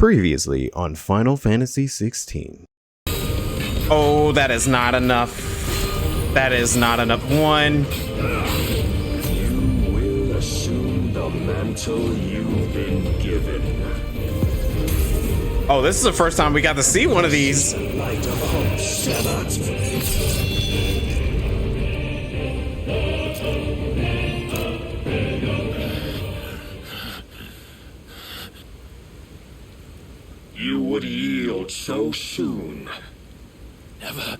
Previously on Final Fantasy XVI. Oh, that is not enough. That is not enough. One. You will assume the mantle you've been given. Oh, this is the first time we got to see one of these. Light of hope, Sebat. You would yield so soon. Never.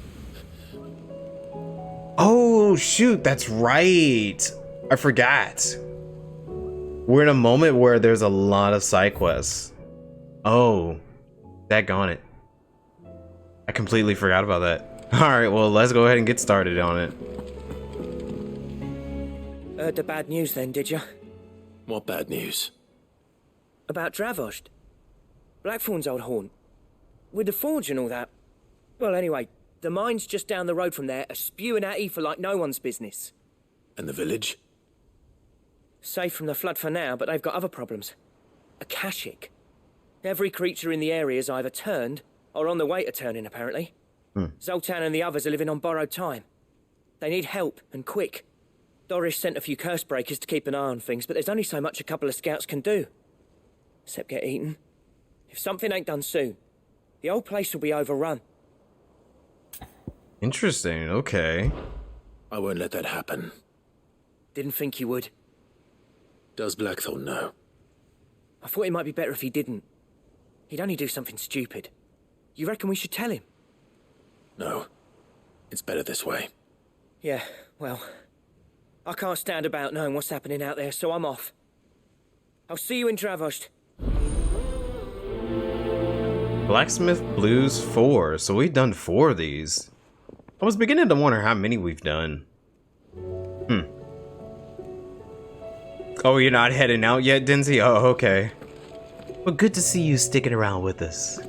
Oh, shoot. That's right. I forgot. We're in a moment where there's a lot of side quests. Oh, daggone it. I completely forgot about that. All right, well, let's go ahead and get started on it. Heard the bad news then, did you? What bad news? About Dravost. Blackthorn's old haunt. With the forge and all that. Well, anyway, the mines just down the road from there are spewing out ether like no one's business. And the village? Safe from the flood for now, but they've got other problems. Akashic. Every creature in the area is either turned or on the way to turning, apparently. Zoltan and the others are living on borrowed time. They need help, and quick. Doris sent a few curse breakers to keep an eye on things, but there's only so much a couple of scouts can do. Except get eaten. If something ain't done soon, the old place will be overrun. Interesting. Okay. I won't let that happen. Didn't think you would. Does Blackthorn know? I thought it might be better if he didn't. He'd only do something stupid. You reckon we should tell him? No. It's better this way. Yeah, well, I can't stand about knowing what's happening out there, so I'm off. I'll see you in Dravost. Blacksmith Blues 4. So we've done 4 of these. I was beginning to wonder how many we've done. Oh, you're not heading out yet, Denzi? Oh, okay. Well, good to see you sticking around with us.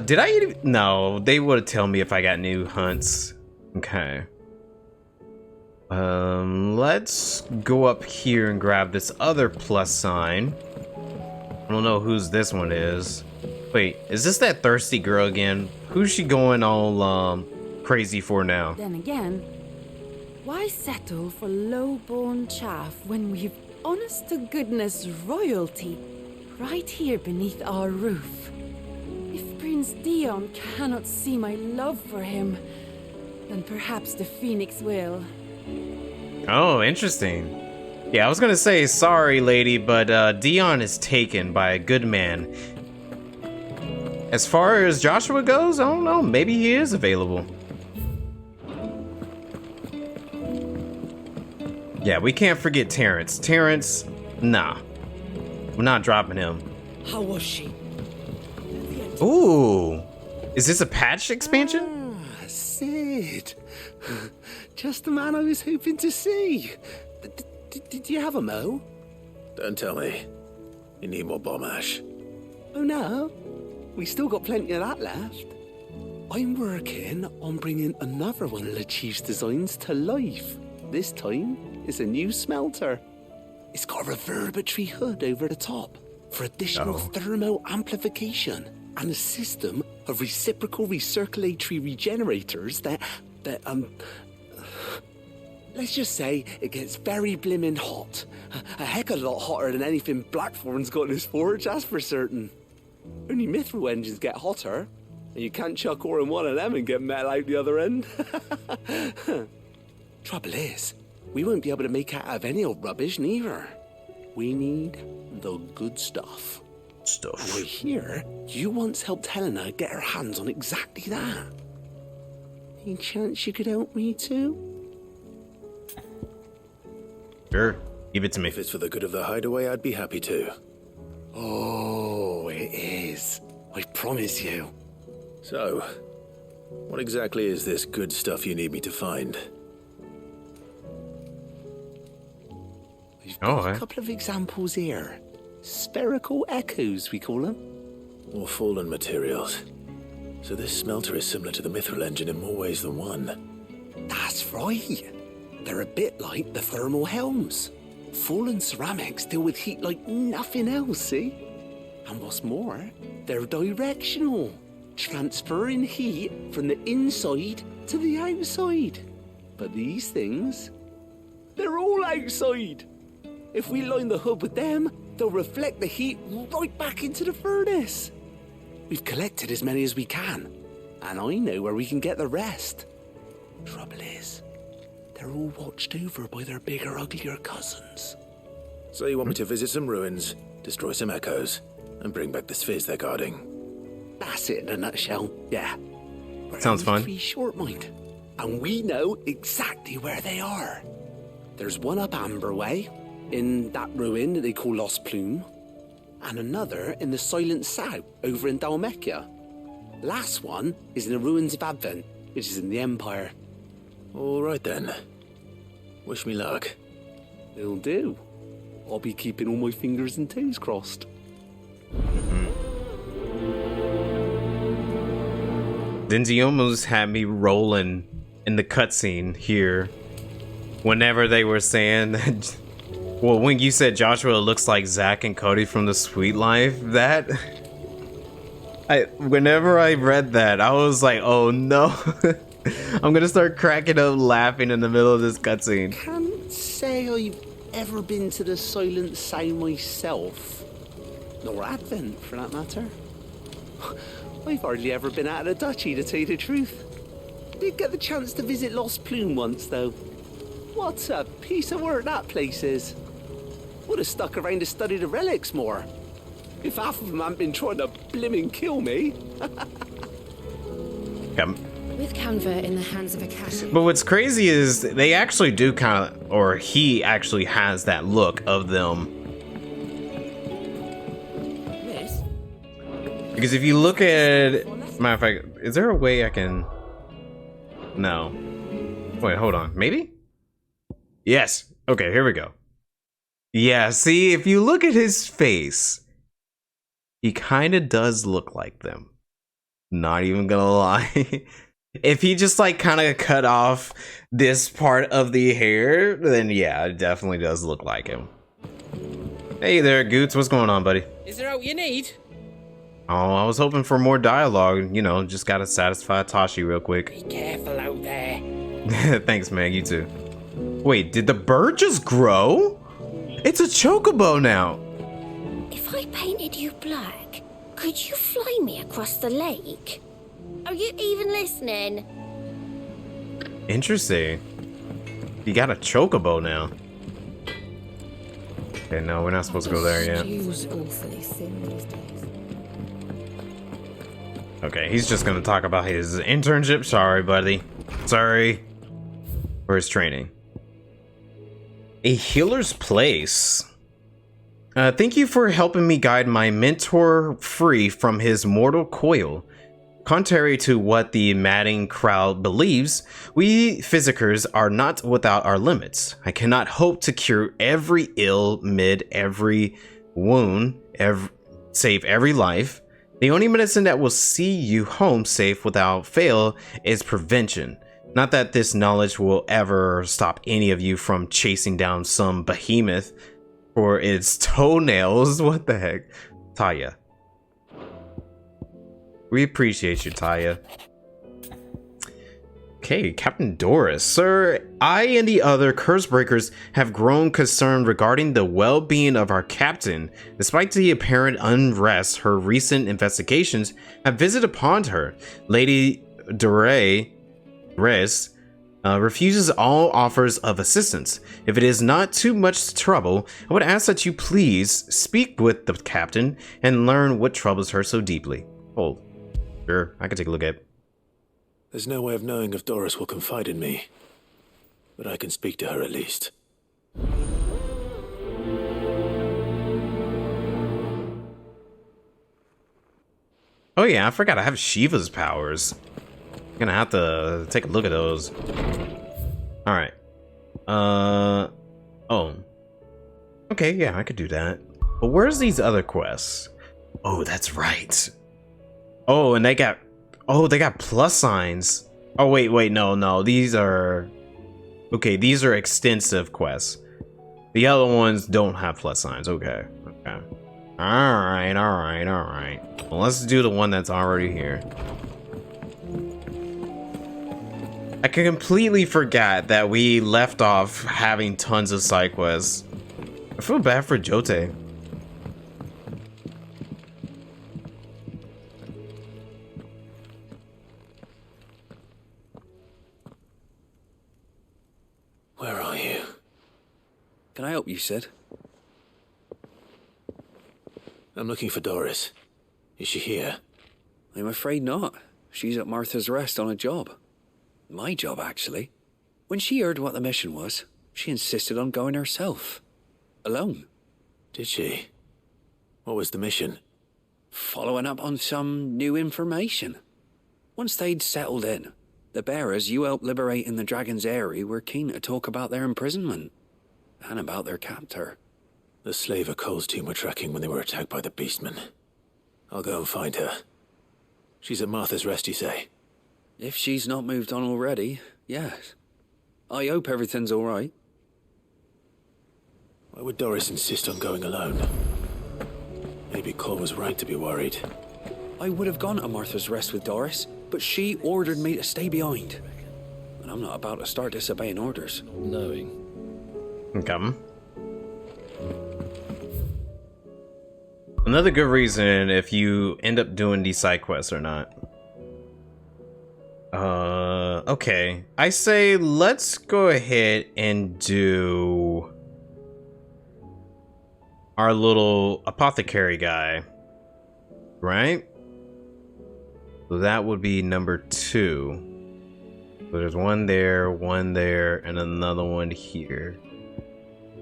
Did I even... No, they would tell me if I got new hunts. Okay. Let's go up here and grab this other plus sign. I don't know whose this one is. Wait, is this that thirsty girl again? Who's she going all, crazy for now? Then again, why settle for low-born chaff when we've honest-to-goodness royalty right here beneath our roof? If Prince Dion cannot see my love for him, then perhaps the Phoenix will. Oh, interesting. Yeah, I was gonna say, sorry, lady, but Dion is taken by a good man. As far as Joshua goes, I don't know, maybe he is available. Yeah, we can't forget Terrence. Terrence, nah. We're not dropping him. How was she? Ooh. Is this a patch expansion? Ah, Sid. Just the man I was hoping to see. Did you have a mo? Don't tell me. You need more bomb ash. Oh no, we still got plenty of that left. I'm working on bringing another one of the Chief's designs to life. This time, it's a new smelter. It's got a reverberatory hood over the top for additional thermal amplification and a system of reciprocal recirculatory regenerators that let's just say it gets very blimmin' hot. A heck of a lot hotter than anything Blackthorn's got in his forge, that's for certain. Only mithril engines get hotter, and you can't chuck ore in one of them and get metal out the other end. Trouble is, we won't be able to make out of any old rubbish neither. We need the good stuff. And I hear you once helped Helena get her hands on exactly that. Any chance you could help me too? Sure, give it to me. If it's for the good of the hideaway, I'd be happy to. Oh, it is. I promise you. So, what exactly is this good stuff you need me to find? We've got a couple of examples here. Spherical echoes, we call them. More fallen materials. So this smelter is similar to the mithril engine in more ways than one. That's right. They're a bit like the thermal helms. Fallen ceramics deal with heat like nothing else, see? And what's more, they're directional, transferring heat from the inside to the outside. But these things, they're all outside. If we line the hub with them, they'll reflect the heat right back into the furnace. We've collected as many as we can, and I know where we can get the rest. Trouble is, they're all watched over by their bigger, uglier cousins. So you want me to visit some ruins, destroy some echoes, and bring back the spheres they're guarding? That's it in a nutshell, yeah. Sounds fun. 3 short, mind. And we know exactly where they are. There's one up Amber Way, in that ruin that they call Lost Plume, and another in the Silent South, over in Dalmekia. Last one is in the ruins of Advent, which is in the Empire. All right then. Wish me luck. It'll do. I'll be keeping all my fingers and toes crossed. Denzi almost had me rolling in the cutscene here whenever they were saying that. Well, when you said Joshua looks like Zach and Cody from The Sweet Life, whenever I read that, I was like, oh no. I'm gonna start cracking up laughing in the middle of this cutscene. Can't say I've ever been to the Silent South myself. Nor Advent, for that matter. I've hardly ever been out of the duchy, to tell you the truth. Did get the chance to visit Lost Plume once, though. What a piece of work that place is. Would have stuck around to study the relics more. If half of them hadn't been trying to blimmin' kill me. With Canva in the hands of a cashier. But what's crazy is they actually do kind of, or he actually has that look of them. Miss? Because if you look at, matter of fact, is there a way I can? No. Wait, hold on. Maybe? Yes. Okay, here we go. Yeah, see, if you look at his face, he kind of does look like them. Not even gonna lie. If he just like kind of cut off this part of the hair, then yeah, it definitely does look like him. Hey there, Goots. What's going on, buddy? Is there out you need? Oh, I was hoping for more dialogue. You know, just gotta satisfy Tashi real quick. Be careful out there. Thanks, man. You too. Wait, did the bird just grow? It's a chocobo now. If I painted you black, could you fly me across the lake? Are you even listening? Interesting. You got a chocobo now. Okay, no, we're not supposed to go there yet. Stew's awfully thin these days. Okay, he's just gonna talk about his internship. Sorry, buddy. Sorry. For his training. A healer's place. Thank you for helping me guide my mentor free from his mortal coil. Contrary to what the madding crowd believes, we physicers are not without our limits. I cannot hope to cure every ill, mend every wound, save every life. The only medicine that will see you home safe without fail is prevention. Not that this knowledge will ever stop any of you from chasing down some behemoth for its toenails. What the heck? Taya. We appreciate you, Taya. Okay, Captain Doris. Sir, I and the other Cursebreakers have grown concerned regarding the well-being of our captain. Despite the apparent unrest her recent investigations have visited upon her, Lady Doré refuses all offers of assistance. If it is not too much trouble, I would ask that you please speak with the captain and learn what troubles her so deeply. Oh, sure, I can take a look at it. There's no way of knowing if Doris will confide in me, but I can speak to her at least. Oh yeah, I forgot I have Shiva's powers. I'm gonna have to take a look at those. Alright. Oh. Okay, yeah, I could do that. But where's these other quests? Oh, that's right. Oh, and they got plus signs. Oh, wait, no. These are... Okay, these are extensive quests. The other ones don't have plus signs. Okay. Alright, alright, alright. Well, let's do the one that's already here. I completely forgot that we left off having tons of side quests. I feel bad for Jote. Where are you? Can I help you, Sid? I'm looking for Doris. Is she here? I'm afraid not. She's at Martha's Rest on a job. My job, actually. When she heard what the mission was, she insisted on going herself. Alone. Did she? What was the mission? Following up on some new information. Once they'd settled in, the bearers you helped liberate in the Dragon's Eyrie were keen to talk about their imprisonment. And about their captor. The slaver Cole's team were tracking when they were attacked by the Beastmen. I'll go and find her. She's at Martha's Rest, you say? If she's not moved on already, yes. I hope everything's all right. Why would Doris insist on going alone? Maybe Cole was right to be worried. I would have gone to Martha's Rest with Doris, but she ordered me to stay behind. And I'm not about to start disobeying orders. Knowing. Come. Another good reason if you end up doing these side quests or not. Okay. I say let's go ahead and do our little apothecary guy. Right? So that would be number 2. So there's one there, and another one here.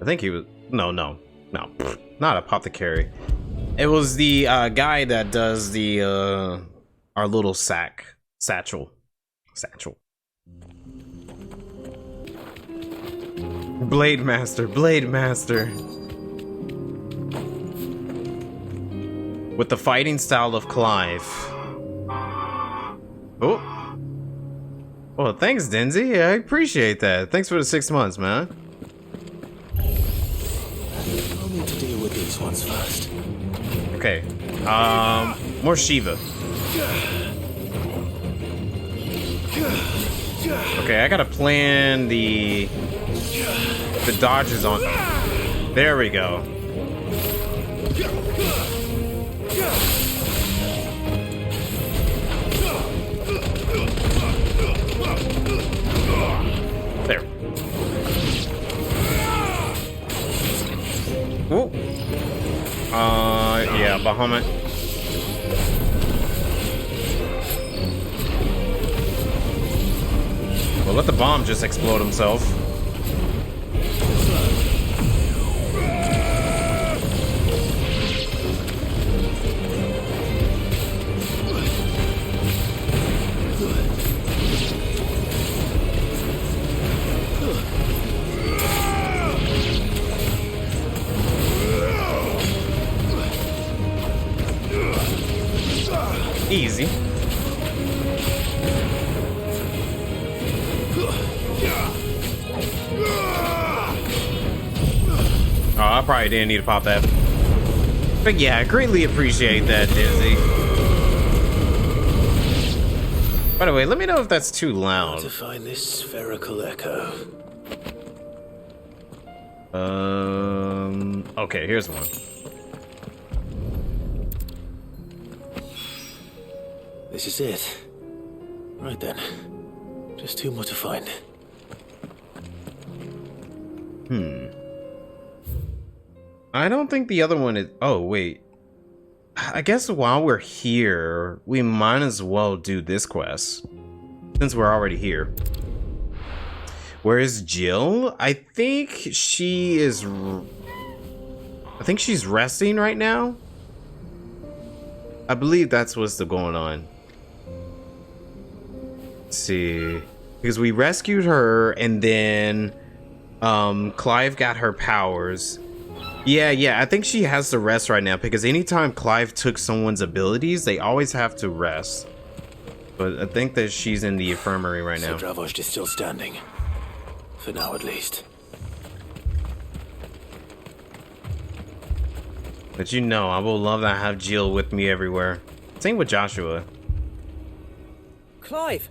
I think he was no, not apothecary. It was the guy that does the our little satchel. Blade Master. With the fighting style of Clive. Oh. Well, thanks, Denzi. I appreciate that. Thanks for the 6 months, man. I'll need to deal with these ones first. Okay. More Shiva. Okay, I gotta plan the dodges on. There we go. There. Ooh. Yeah, Bahamut. Well, let the bomb just explode himself. Easy. Oh, I probably didn't need to pop that. But yeah, I greatly appreciate that, Dizzy. By the way, let me know if that's too loud. To find this spherical echo. Okay, here's one. This is it. Right then. Just 2 more to find. I don't think the other one is... Oh, wait. I guess while we're here, we might as well do this quest. Since we're already here. Where is Jill? I think she is... I think she's resting right now. I believe that's what's going on. Let's see. Because we rescued her and then Clive got her powers. Yeah, I think she has to rest right now because anytime Clive took someone's abilities, they always have to rest. But I think that she's in the infirmary right now. So Dravost is still standing. For now, at least. But you know, I will love to have Jill with me everywhere. Same with Joshua. Clive!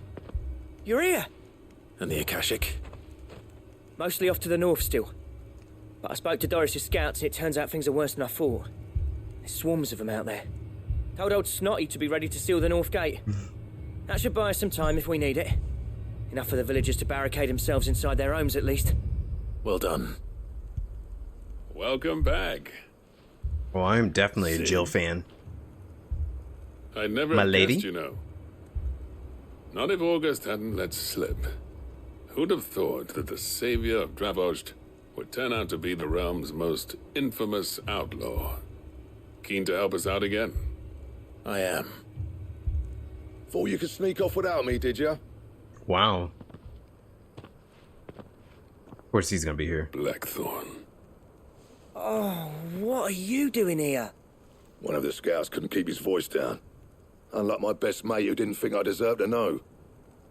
You're here! And the Akashic? Mostly off to the north still. But I spoke to Doris's scouts and it turns out things are worse than I thought. There's swarms of them out there. Told old Snotty to be ready to seal the north gate. That should buy us some time if we need it. Enough for the villagers to barricade themselves inside their homes at least. Well done. Welcome back. Well, I'm definitely a See? Jill fan. I never My guessed, lady? you know. Not if August hadn't let slip. Who'd have thought that the savior of Dravost would turn out to be the realm's most infamous outlaw? Keen to help us out again? I am. Thought you could sneak off without me, did you? Wow. Of course he's gonna be here. Blackthorn. Oh, what are you doing here? One of the scouts couldn't keep his voice down. Unlike my best mate who didn't think I deserved to know.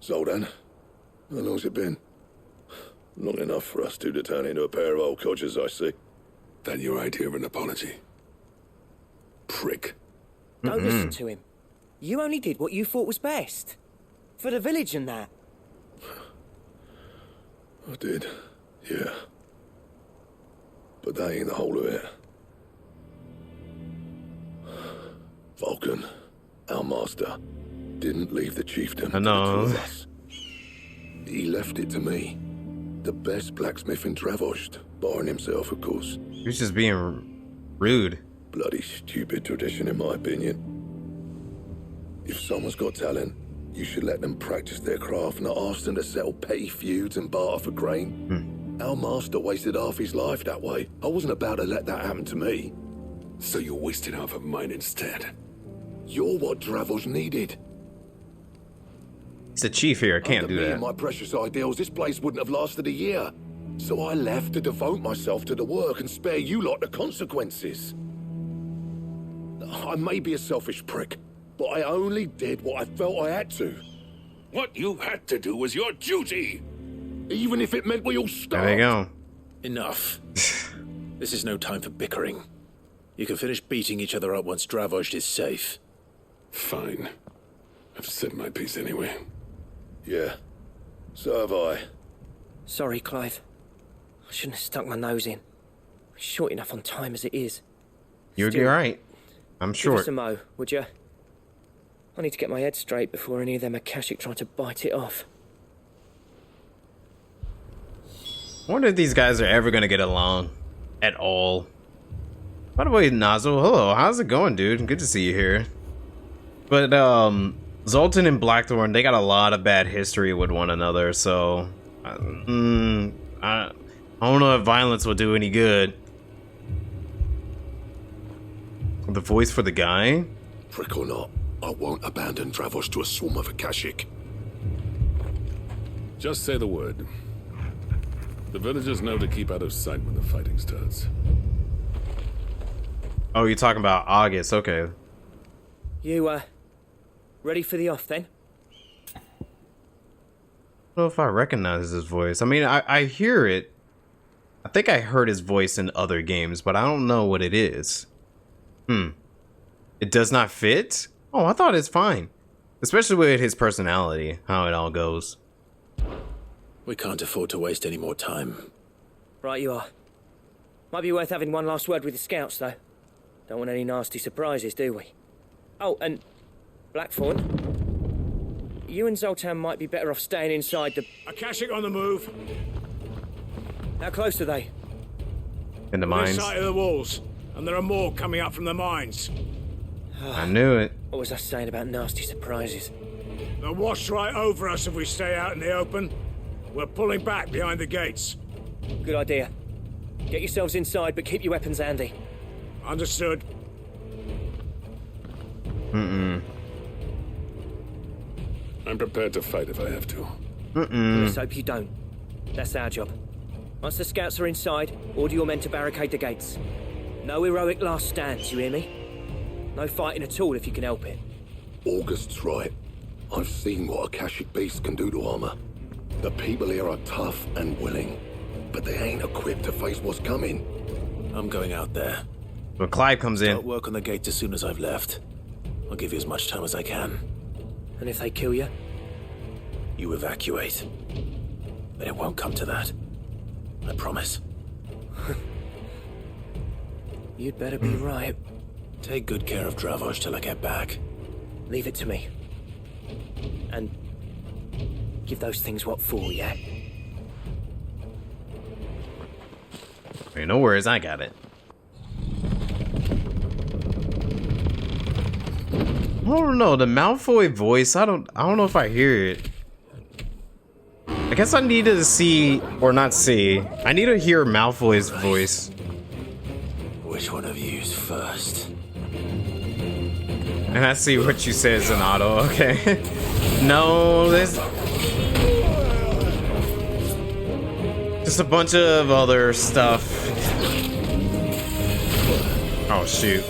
Zoltan, how long's it been? Long enough for us two to turn into a pair of old codgers, I see. Then your idea of an apology. Prick. Don't listen to him. You only did what you thought was best. For the village and that. I did, yeah. But that ain't the whole of it. Vulcan, our master, didn't leave the chieftain to the two of us. He left it to me. The best blacksmith in Dravost, barring himself, of course. He's just being rude. Bloody stupid tradition, in my opinion. If someone's got talent, you should let them practice their craft, not ask them to settle petty feuds and barter for grain. Our master wasted half his life that way. I wasn't about to let that happen to me. So you wasted half of mine instead. You're what Dravost needed. He's a chief here. I can't Under do me that. and my precious ideals, this place wouldn't have lasted a year. So I left to devote myself to the work and spare you lot the consequences. I may be a selfish prick, but I only did what I felt I had to. What you had to do was your duty! Even if it meant we all starved. There you go. Enough. This is no time for bickering. You can finish beating each other up once Dravost is safe. Fine. I've said my piece anyway. Yeah, so have I. Sorry, Clive. I shouldn't have stuck my nose in. We're short enough on time as it is. You'll be Still, alright. I'm Give short. us a mo, would you? I need to get my head straight before any of them Akashic try to bite it off. I wonder if these guys are ever gonna get along at all. By the way, Nozzle, hello, how's it going, dude? Good to see you here. But Zoltan and Blackthorn, they got a lot of bad history with one another, so I don't know if violence will do any good. The voice for the guy? Prick or not, I won't abandon Dravost to a swarm of Akashic. Just say the word. The villagers know to keep out of sight when the fighting starts. Oh, you're talking about August, okay. You, ready for the off then? I don't know if I recognize his voice. I mean, I hear it. I think I heard his voice in other games, but I don't know what it is. It does not fit? Oh, I thought it's fine. Especially with his personality, how it all goes. We can't afford to waste any more time. Right you are. Might be worth having one last word with the scouts, though. Don't want any nasty surprises, do we? Oh, and Blackthorn, you and Zoltan might be better off staying inside the... Akashic on the move. How close are they? In the This mines. side of the walls. And there are more coming up from the mines. I knew it. What was I saying about nasty surprises? They'll wash right over us if we stay out in the open. We're pulling back behind the gates. Good idea. Get yourselves inside, but keep your weapons handy. Understood. I'm prepared to fight if I have to. Let's hope you don't. That's our job. Once the scouts are inside, order your men to barricade the gates. No heroic last stands, you hear me? No fighting at all if you can help it. August's right. I've seen what Akashic beasts can do to armor. The people here are tough and willing, but they ain't equipped to face what's coming. I'm going out there. When Clive comes Start in. work on the gate as soon as I've left. I'll give you as much time as I can. And if they kill you? You evacuate. But it won't come to that. I promise. You'd better be right. Take good care of Dravoj till I get back. Leave it to me. And give those things what for, yeah? Hey, no worries, I got it. I don't know, the Malfoy voice, I don't know if I hear it. I guess I need to see, or not see, I need to hear Malfoy's voice. Which one of you's first? And I see what you say is an auto, okay. No, there's just a bunch of other stuff. Oh shoot.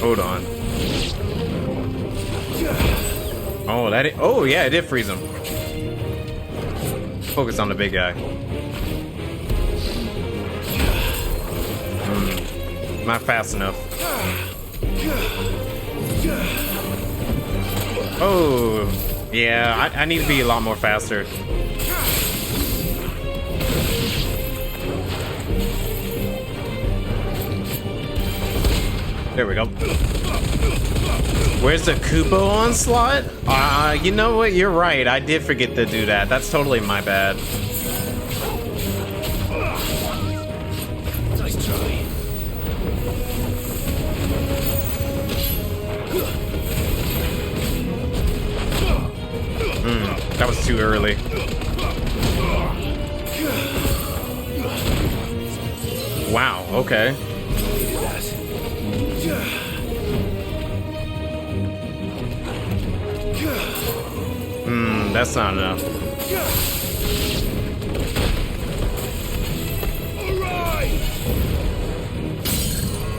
Hold on. Oh, oh yeah, it did freeze him. Focus on the big guy. Not fast enough. Oh, yeah, I need to be a lot more faster. There we go. Where's the Kupo onslaught? You know what? You're right. I did forget to do that. That's totally my bad. Nice try. That was too early. Wow, okay. That's not enough.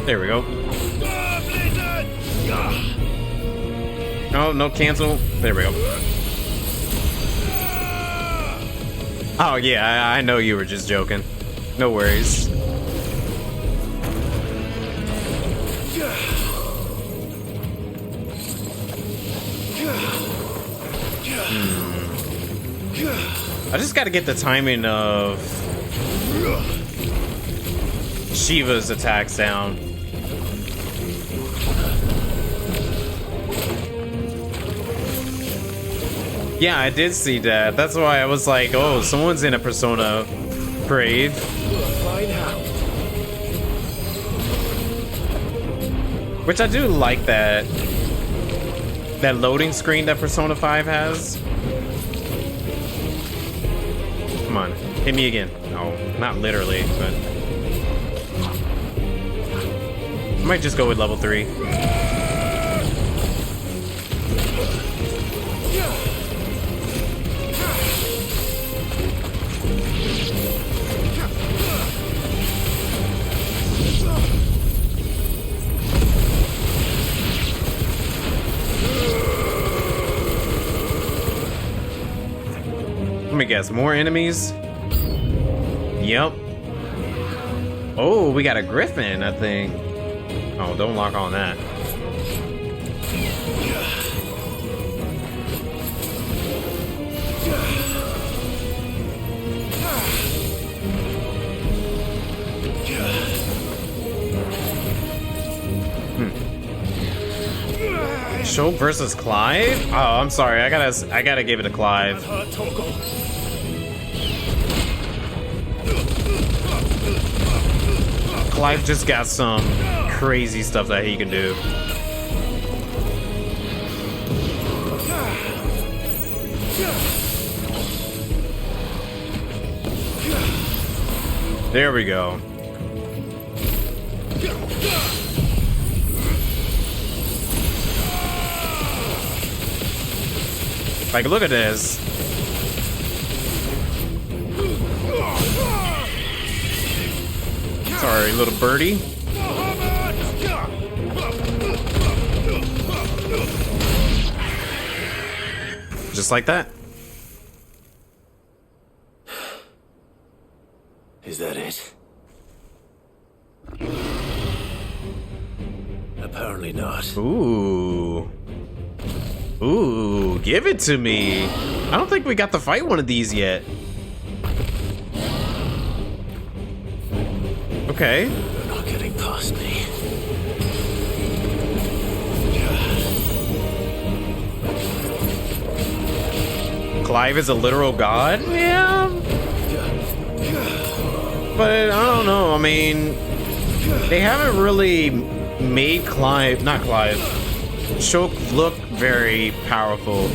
There we go. No, no cancel. There we go. Oh yeah, I know you were just joking. No worries. I just gotta get the timing of Shiva's attacks down. Yeah, I did see that. That's why I was like, oh, someone's in a Persona parade. Which I do like that loading screen that Persona 5 has. Come on, hit me again. No, not literally, but I might just go with level 3. Let me guess, more enemies? Yep. Oh, we got a griffin, I think. Oh, don't lock on that. Show versus Clive? Oh, I'm sorry. I gotta give it to Clive. Clive just got some crazy stuff that he can do. There we go. Like, look at this. Sorry, little birdie. Just like that. Is that it? Ooh. Ooh, give it to me. I don't think we got to fight one of these yet. Okay. They're not getting past me. Clive is a literal god? Yeah. But I don't know. I mean, they haven't really made Clive, not Clive, Shulk look very powerful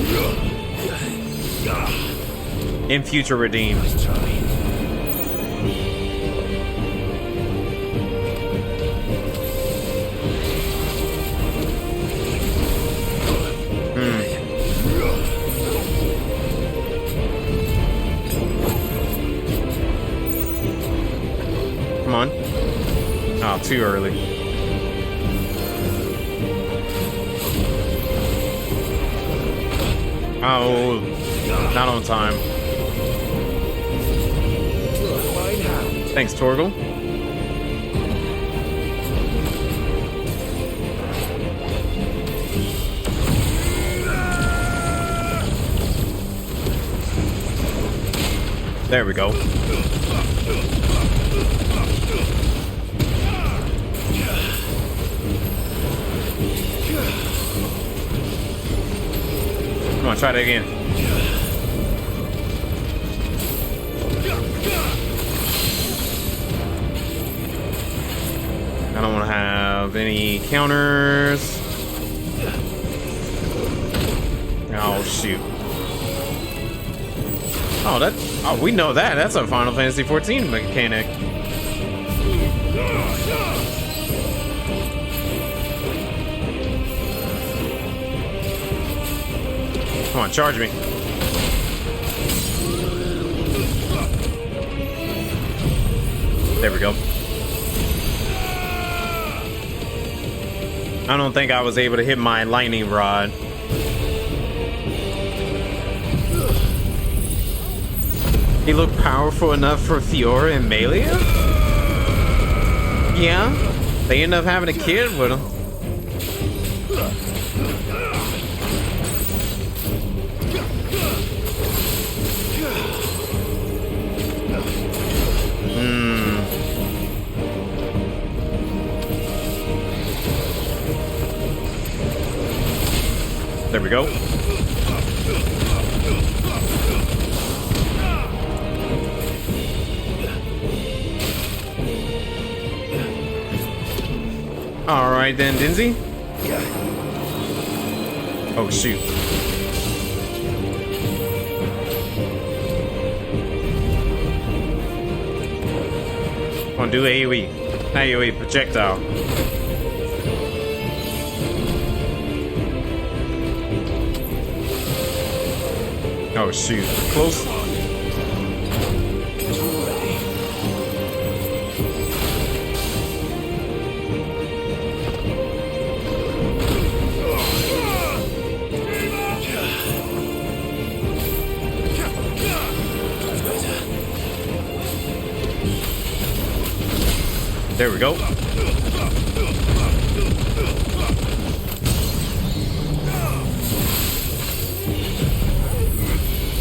in Future Redeemed. Come on. Oh, too early. Oh, not on time. Thanks, Torgal. There we go. Come on, try that again. I don't want to have any counters. Oh, shoot. Oh, we know that. That's a Final Fantasy XIV mechanic. Come on, charge me. There we go. I don't think I was able to hit my lightning rod. He looked powerful enough for Fiora and Melia? Yeah, they end up having a kid with him. There we go. All right then, Dinzy. Oh shoot. Come on, do AoE. AoE projectile. Oh shoot, close. There we go.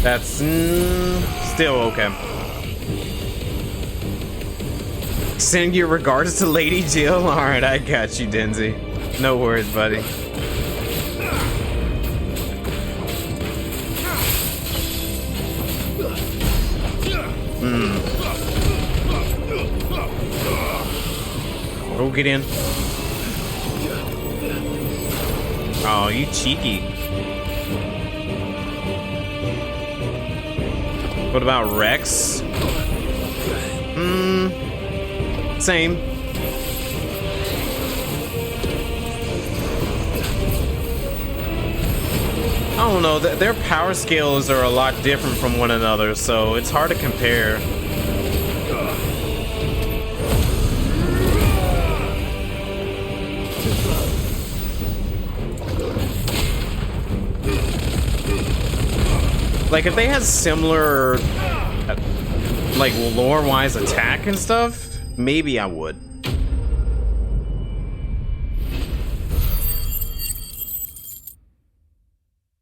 That's still okay. Send your regards to Lady Jill. All right, I got you, Dinzy. No worries, buddy. Oh, get in. Oh, you cheeky. What about Rex? Same. I don't know, their power scales are a lot different from one another, so it's hard to compare. Like, if they had similar, like, lore-wise attack and stuff, maybe I would.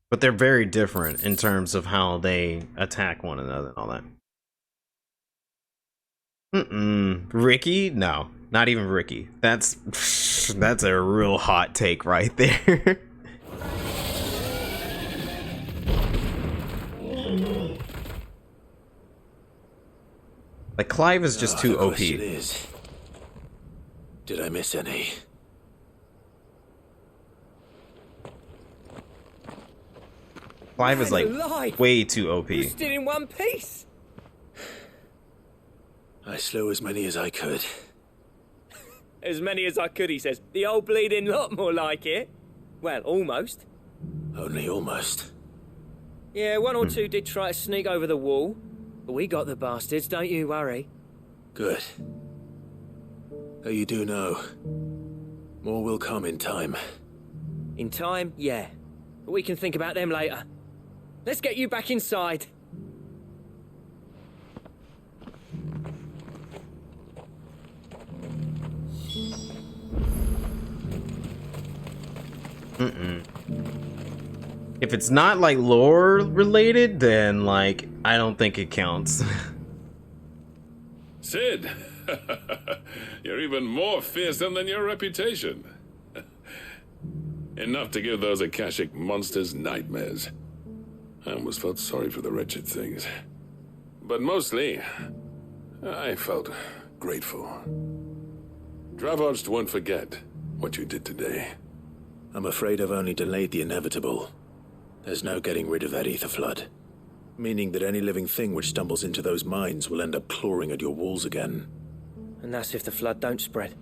But they're very different in terms of how they attack one another and all that. Ricky? No, not even Ricky. That's a real hot take right there. Like, Clive is just too The OP. question is, did I miss any? Clive is like alive! way too OP. You're still in one piece. I slew as many as I could. As many as I could, he says. The old bleeding lot, more like it. Well, almost. Only almost. Yeah, one or two did try to sneak over the wall. But we got the bastards, don't you worry. Good. Though you do know, more will come in time. In time, yeah. But we can think about them later. Let's get you back inside. If it's not like lore related, then like I don't think it counts. Sid, you're even more fearsome than your reputation. Enough to give those Akashic monsters nightmares. I almost felt sorry for the wretched things. But mostly, I felt grateful. Dravost won't forget what you did today. I'm afraid I've only delayed the inevitable. There's no getting rid of that ether flood. Meaning that any living thing which stumbles into those mines will end up clawing at your walls again. And that's if the flood don't spread.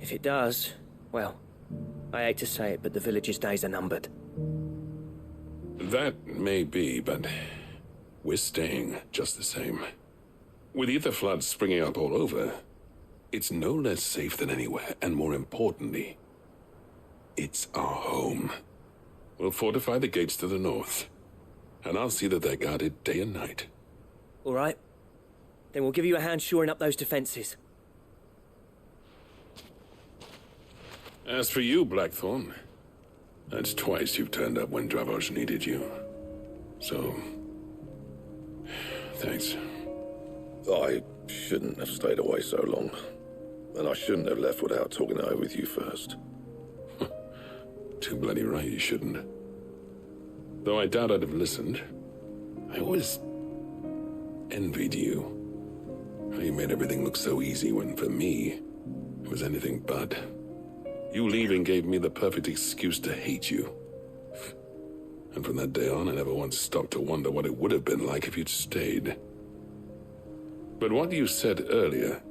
If it does, well, I hate to say it, but the village's days are numbered. That may be, but we're staying just the same. With ether floods springing up all over, it's no less safe than anywhere, and more importantly, it's our home. We'll fortify the gates to the north, and I'll see that they're guarded day and night. All right. Then we'll give you a hand shoring up those defenses. As for you, Blackthorn, that's twice you've turned up when Dravosh needed you. So, thanks. I shouldn't have stayed away so long. And I shouldn't have left without talking it over with you first. Too bloody right you shouldn't. Though I doubt I'd have listened. I always envied you. How you made everything look so easy when, for me, it was anything but. You leaving gave me the perfect excuse to hate you. And from that day on, I never once stopped to wonder what it would have been like if you'd stayed. But what you said earlier,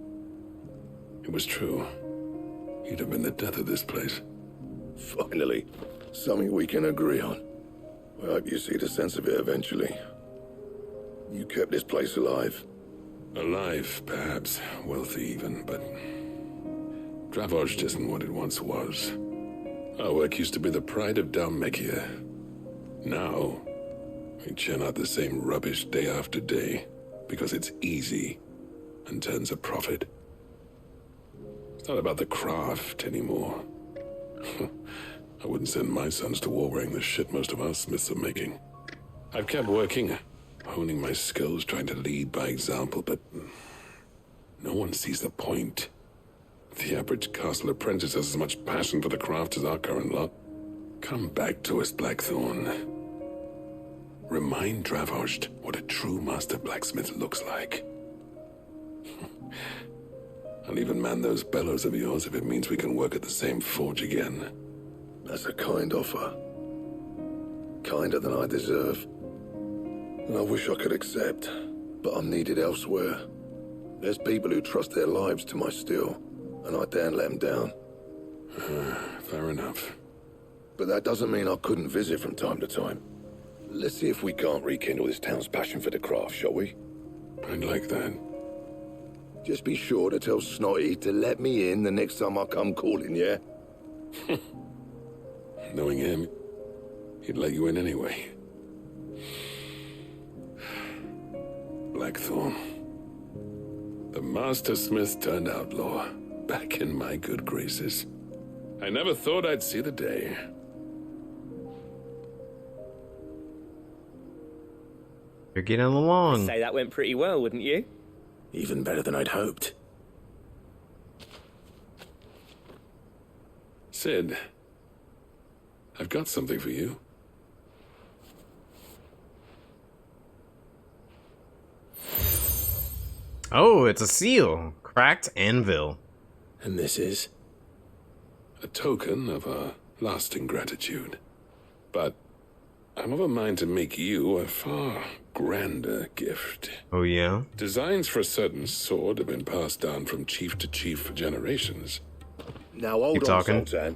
it was true. You'd have been the death of this place. Finally, something we can agree on. I hope you see the sense of it eventually. You kept this place alive. Alive, perhaps. Wealthy even, but Dravosh isn't what it once was. Our work used to be the pride of Dalmekia. Now, we churn out the same rubbish day after day because it's easy and turns a profit. It's not about the craft anymore. I wouldn't send my sons to war wearing the shit most of our smiths are making. I've kept working, honing my skills, trying to lead by example, but no one sees the point. The average castle apprentice has as much passion for the craft as our current lot. Come back to us, Blackthorn. Remind Dravosh what a true master blacksmith looks like. I'll even man those bellows of yours if it means we can work at the same forge again. That's a kind offer. Kinder than I deserve. And I wish I could accept, but I'm needed elsewhere. There's people who trust their lives to my steel, and I daren't let them down. Fair enough. But that doesn't mean I couldn't visit from time to time. Let's see if we can't rekindle this town's passion for the craft, shall we? I'd like that. Just be sure to tell Snotty to let me in the next time I come calling, yeah? Knowing him, he'd let you in anyway. Blackthorn. The master smith turned outlaw, back in my good graces. I never thought I'd see the day. You're getting along. Say that went pretty well, wouldn't you? Even better than I'd hoped. Sid, I've got something for you. Oh, it's a seal. Cracked anvil. And this is? A token of our lasting gratitude. But I'm of a mind to make you a far grander gift. Oh, yeah? Designs for a certain sword have been passed down from chief to chief for generations. Now hold You on, talking? Sultan.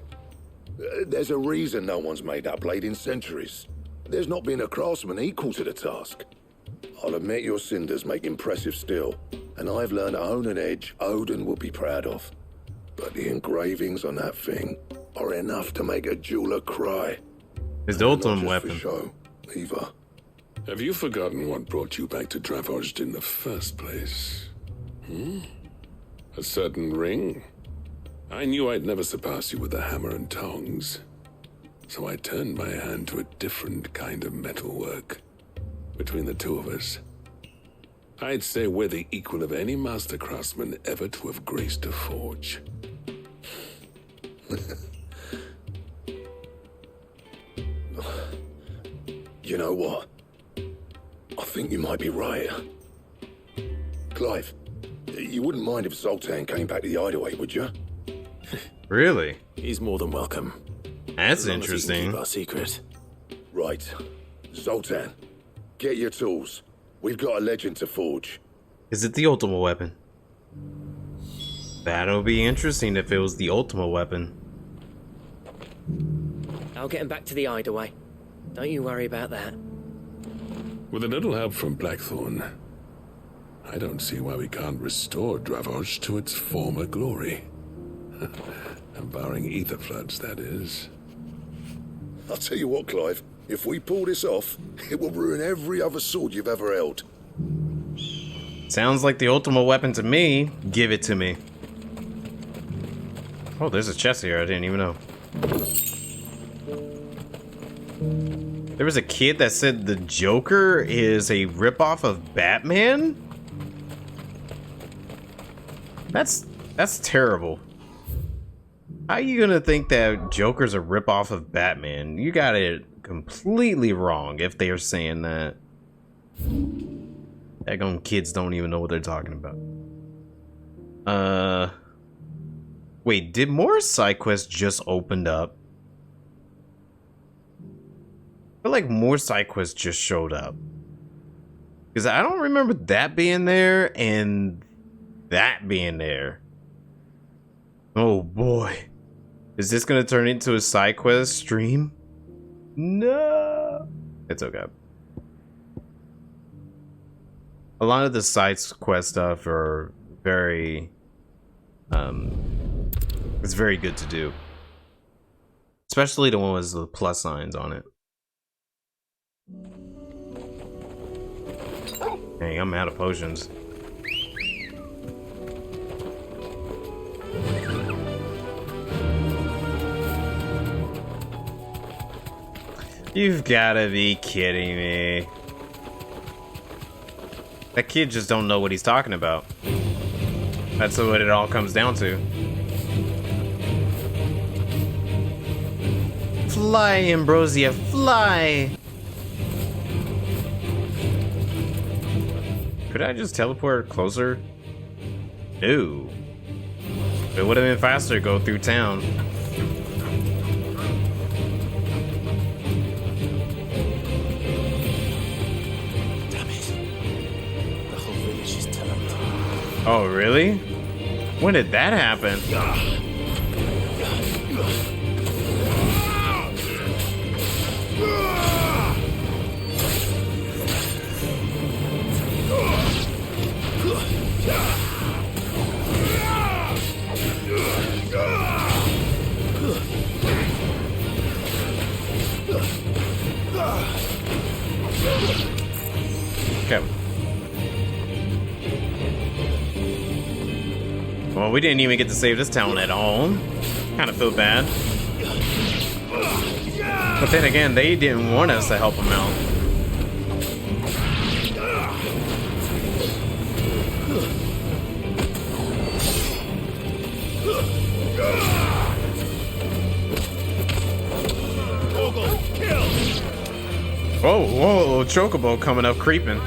There's a reason no one's made that blade in centuries. There's not been a craftsman equal to the task. I'll admit your cinders make impressive steel, and I've learned to own an edge Odin will be proud of. But the engravings on that thing are enough to make a jeweler cry. It's the Not ultimate just weapon. for show, either. Have you forgotten what brought you back to Dravozd in the first place? A certain ring? I knew I'd never surpass you with the hammer and tongs. So I turned my hand to a different kind of metalwork. Between the two of us, I'd say we're the equal of any master craftsman ever to have graced a forge. You know what? I think you might be right. Clive, you wouldn't mind if Zoltan came back to the hideaway, would you? Really? He's more than welcome. That's As long as he can interesting. keep our secret. Right. Zoltan, get your tools. We've got a legend to forge. Is it the ultimate weapon? That'll be interesting if it was the ultimate weapon. I'll get him back to the hideaway. Don't you worry about that. With a little help from Blackthorn, I don't see why we can't restore Dravozd to its former glory. Barring ether floods, that is. I'll tell you what, Clive. If we pull this off, it will ruin every other sword you've ever held. Sounds like the ultimate weapon to me. Give it to me. Oh, there's a chest here. I didn't even know. There was a kid that said the Joker is a ripoff of Batman? That's terrible. How are you gonna think that Joker's a ripoff of Batman? You got it completely wrong if they are saying that. Daggone kids don't even know what they're talking about. Wait, did more side quests just opened up? I feel like more side quests just showed up. Because I don't remember that being there and that being there. Oh boy. Is this gonna turn into a side quest stream? No. It's okay. A lot of the side quest stuff are very it's very good to do. Especially the one with the plus signs on it. Dang, I'm out of potions. You've gotta be kidding me. That kid just don't know what he's talking about. That's what it all comes down to. Fly, Ambrosia, fly! Could I just teleport closer? No. It would have been faster to go through town. Damn it. The whole village is teleported. Oh, really? When did that happen? Okay. Well, we didn't even get to save this town at all. Kind of feel bad. But then again, they didn't want us to help them out. Whoa, whoa, chocobo coming up, creeping.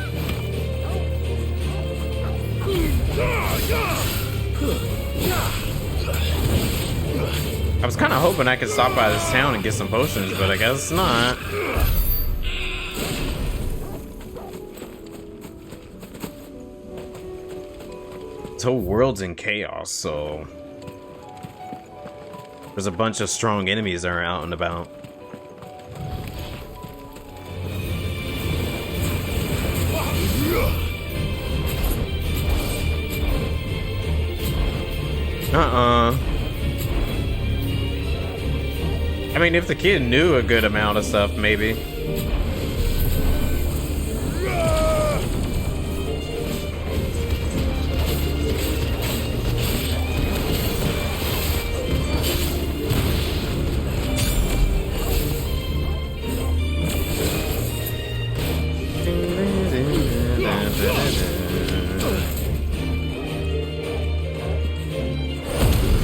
I was kind of hoping I could stop by this town and get some potions, but I guess not. This whole world's in chaos, so there's a bunch of strong enemies that are out and about. I mean, if the kid knew a good amount of stuff, maybe.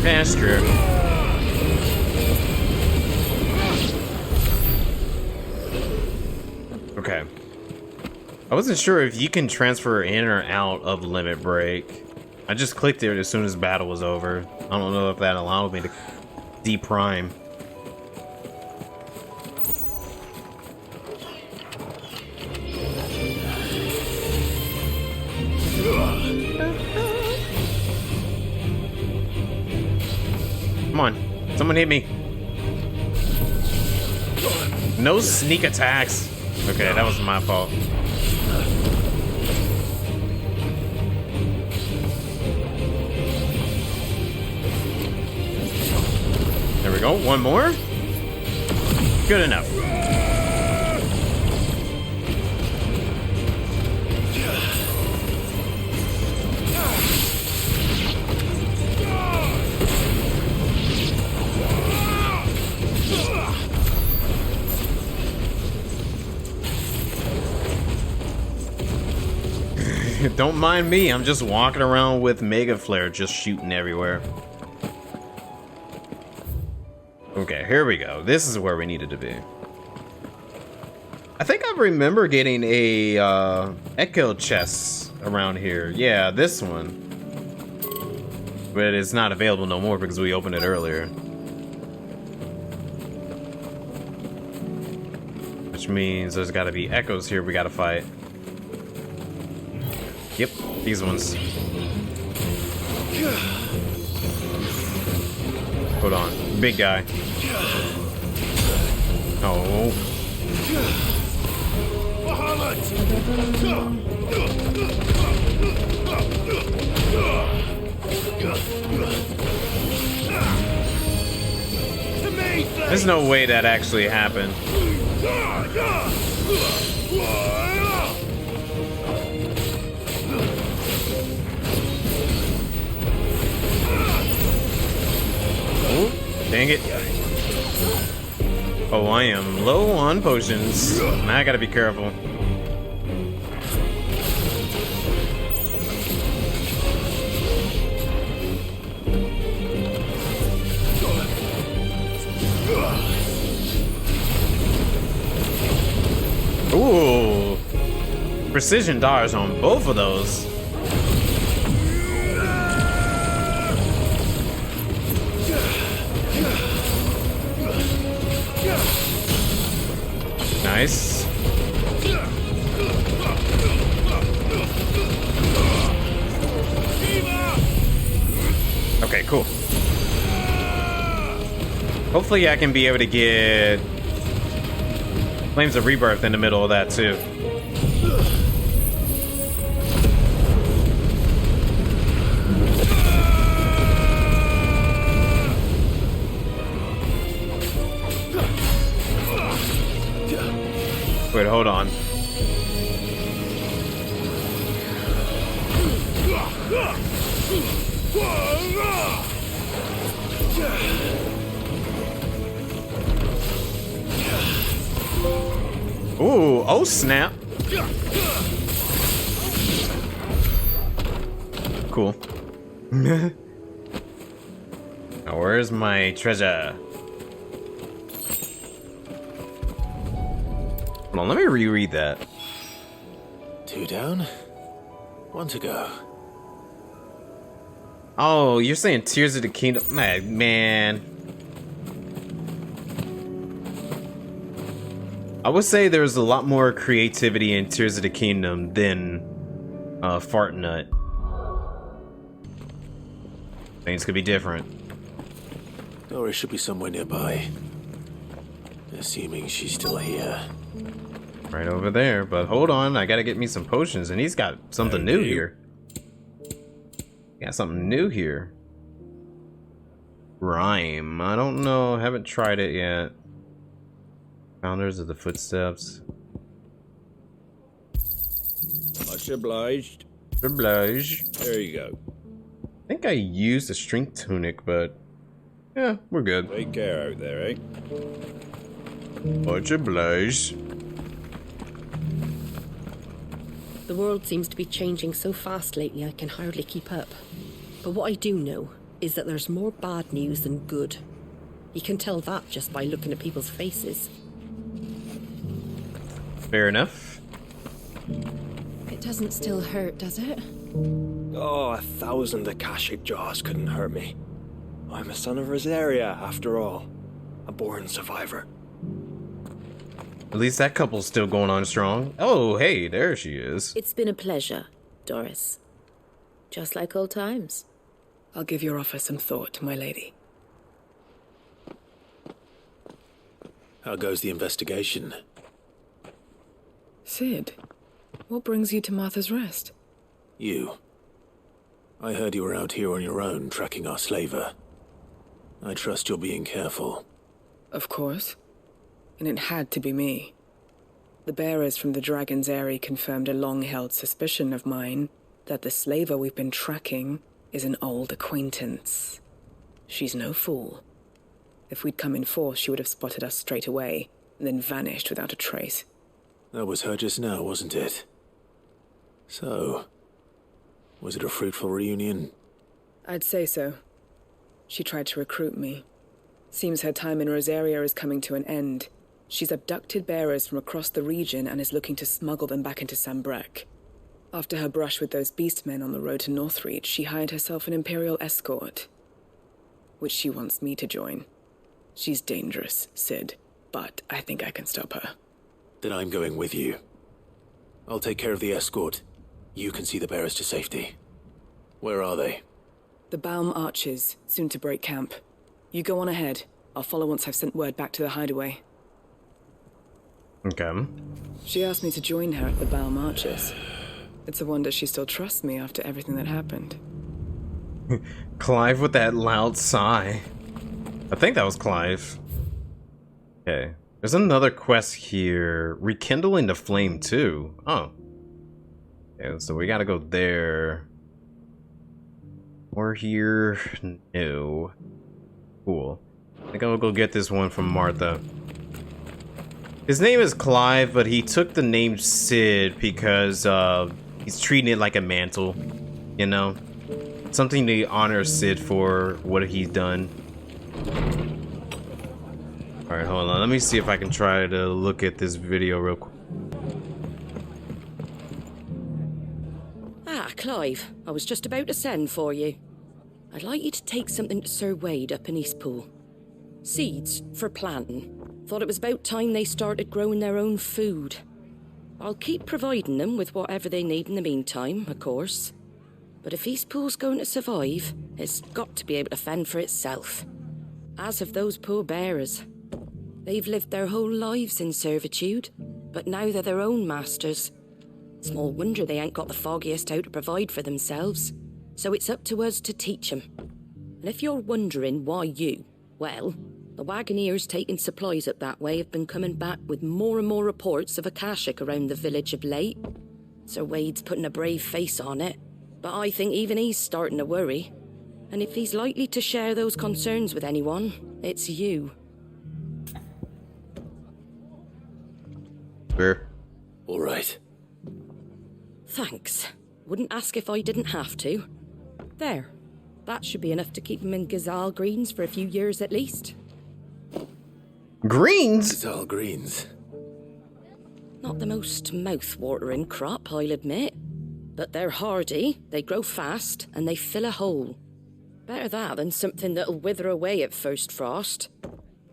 That's true. Okay. I wasn't sure if you can transfer in or out of Limit Break. I just clicked it as soon as battle was over. I don't know if that allowed me to deprime. Come on, someone hit me. No sneak attacks. Okay, that was my fault. There we go, one more. Good enough. Don't mind me, I'm just walking around with Mega Flare just shooting everywhere. Okay, here we go. This is where we needed to be. I think I remember getting a Echo chest around here. Yeah, this one. But it's not available no more because we opened it earlier. Which means there's gotta be echoes here we gotta fight. Yep, these ones. Hold on, big guy. Oh. There's no way that actually happened. Oh, dang it. Oh, I am low on potions. Now I gotta be careful. Ooh. Precision dodge on both of those. Nice. Okay, cool. Hopefully I can be able to get Flames of Rebirth in the middle of that too. Wait, hold on. Ooh, oh snap. Cool. Now where's my treasure? Hold on, let me reread that. 2 down, 1 to go. Oh, you're saying Tears of the Kingdom? Man. I would say there's a lot more creativity in Tears of the Kingdom than Fart Nut. Things could be different. Doris should be somewhere nearby. Assuming she's still here. Right over there, but hold on, I gotta get me some potions, and he's got something new here. Got something new here. Rhyme. I don't know, haven't tried it yet. Founders of the Footsteps. Much obliged. Oblige. There you go. I think I used a strength tunic, but yeah, we're good. Take care out there, eh? Much obliged. The world seems to be changing so fast lately I can hardly keep up. But what I do know is that there's more bad news than good. You can tell that just by looking at people's faces. Fair enough. It doesn't still hurt, does it? Oh, 1,000 Akashic jaws couldn't hurt me. I'm a son of Rosaria, after all. A born survivor. At least that couple's still going on strong. Oh, hey, there she is. It's been a pleasure, Doris. Just like old times. I'll give your offer some thought, my lady. How goes the investigation? Sid, what brings you to Martha's Rest? You. I heard you were out here on your own, tracking our slaver. I trust you're being careful. Of course. And it had to be me. The bearers from the Dragon's Eyrie confirmed a long-held suspicion of mine that the slaver we've been tracking is an old acquaintance. She's no fool. If we'd come in force, she would have spotted us straight away, and then vanished without a trace. That was her just now, wasn't it? So, was it a fruitful reunion? I'd say so. She tried to recruit me. Seems her time in Rosaria is coming to an end. She's abducted bearers from across the region and is looking to smuggle them back into Sambrek. After her brush with those beastmen on the road to Northreach, she hired herself an Imperial escort, which she wants me to join. She's dangerous, Sid, but I think I can stop her. Then I'm going with you. I'll take care of the escort. You can see the bearers to safety. Where are they? The Baum Archers, soon to break camp. You go on ahead. I'll follow once I've sent word back to the hideaway. Okay. She asked me to join her at the Baum Archers. It's a wonder she still trusts me after everything that happened. Clive with that loud sigh. I think that was Clive. Okay. There's another quest here. Rekindling the flame too. Oh. Okay, so we gotta go there. Or here. No. Cool. I think I'll go get this one from Martha. His name is Clive, but he took the name Sid because he's treating it like a mantle, you know? Something to honor Sid for what he's done. Alright, hold on. Let me see if I can try to look at this video real quick. Ah, Clive, I was just about to send for you. I'd like you to take something to Sir Wade up in Eastpool. Seeds for planting. Thought it was about time they started growing their own food. I'll keep providing them with whatever they need in the meantime, of course. But if Eastpool's going to survive, it's got to be able to fend for itself. As have those poor bearers. They've lived their whole lives in servitude, but now they're their own masters. Small wonder they ain't got the foggiest how to provide for themselves. So it's up to us to teach them. And if you're wondering why you, well, the Wagoneers taking supplies up that way have been coming back with more and more reports of Akashic around the village of late. Sir Wade's putting a brave face on it, but I think even he's starting to worry. And if he's likely to share those concerns with anyone, it's you. Sure. All right. Thanks. Wouldn't ask if I didn't have to. There. That should be enough to keep him in Gazal Greens for a few years at least. Greens? It's all greens. Not the most mouth-watering crop, I'll admit. But they're hardy, they grow fast, and they fill a hole. Better that than something that'll wither away at first frost.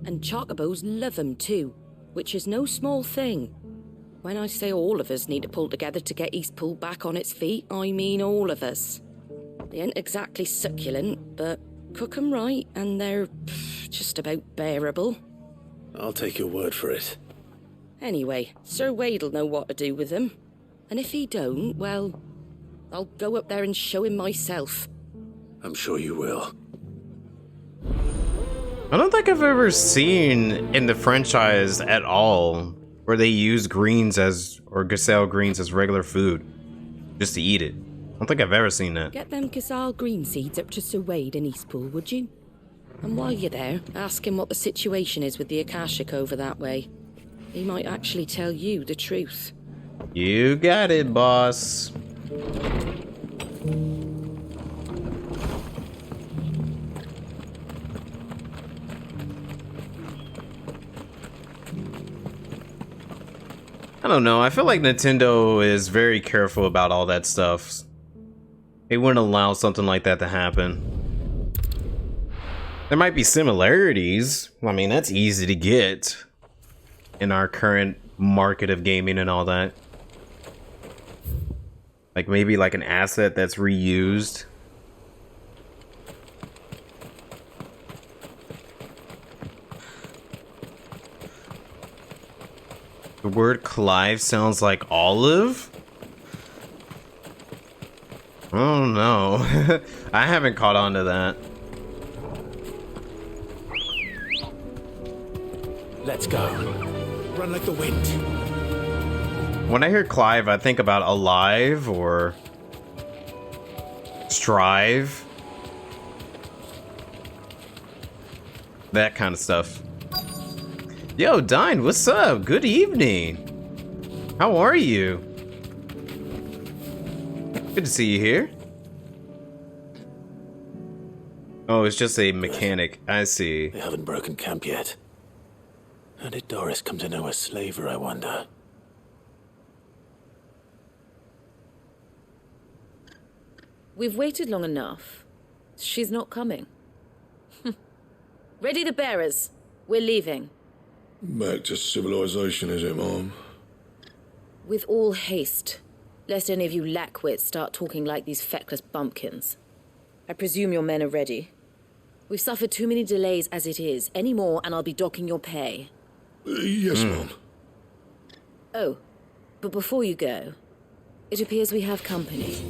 And chocobos love 'em too, which is no small thing. When I say all of us need to pull together to get Eastpool back on its feet, I mean all of us. They ain't exactly succulent, but cook 'em right, and they're just about bearable. I'll take your word for it. Anyway, Sir Wade'll know what to do with them. And if he don't, well, I'll go up there and show him myself. I'm sure you will. I don't think I've ever seen in the franchise at all where they use greens as, or gazelle greens as regular food, just to eat it. I don't think I've ever seen that. Get them gazelle green seeds up to Sir Wade in Eastpool, would you? And while you're there, ask him what the situation is with the Akashic over that way. He might actually tell you the truth. You got it, boss. I don't know, I feel like Nintendo is very careful about all that stuff. They wouldn't allow something like that to happen. There might be similarities. I mean, that's easy to get in our current market of gaming and all that. Like maybe like an asset that's reused. The word Clive sounds like olive? I don't know. I haven't caught on to that. Let's go. Run like the wind. When I hear Clive, I think about alive or strive. That kind of stuff. Yo, Dine, what's up? Good evening. How are you? Good to see you here. Oh, it's just a mechanic. I see. They haven't broken camp yet. How did Doris come to know a slaver, I wonder? We've waited long enough. She's not coming. Ready the bearers. We're leaving. Back to civilization, is it, Mom? With all haste, lest any of you lackwits start talking like these feckless bumpkins. I presume your men are ready. We've suffered too many delays as it is. Any more and I'll be docking your pay. Yes, Mom. Oh, but before you go, it appears we have company.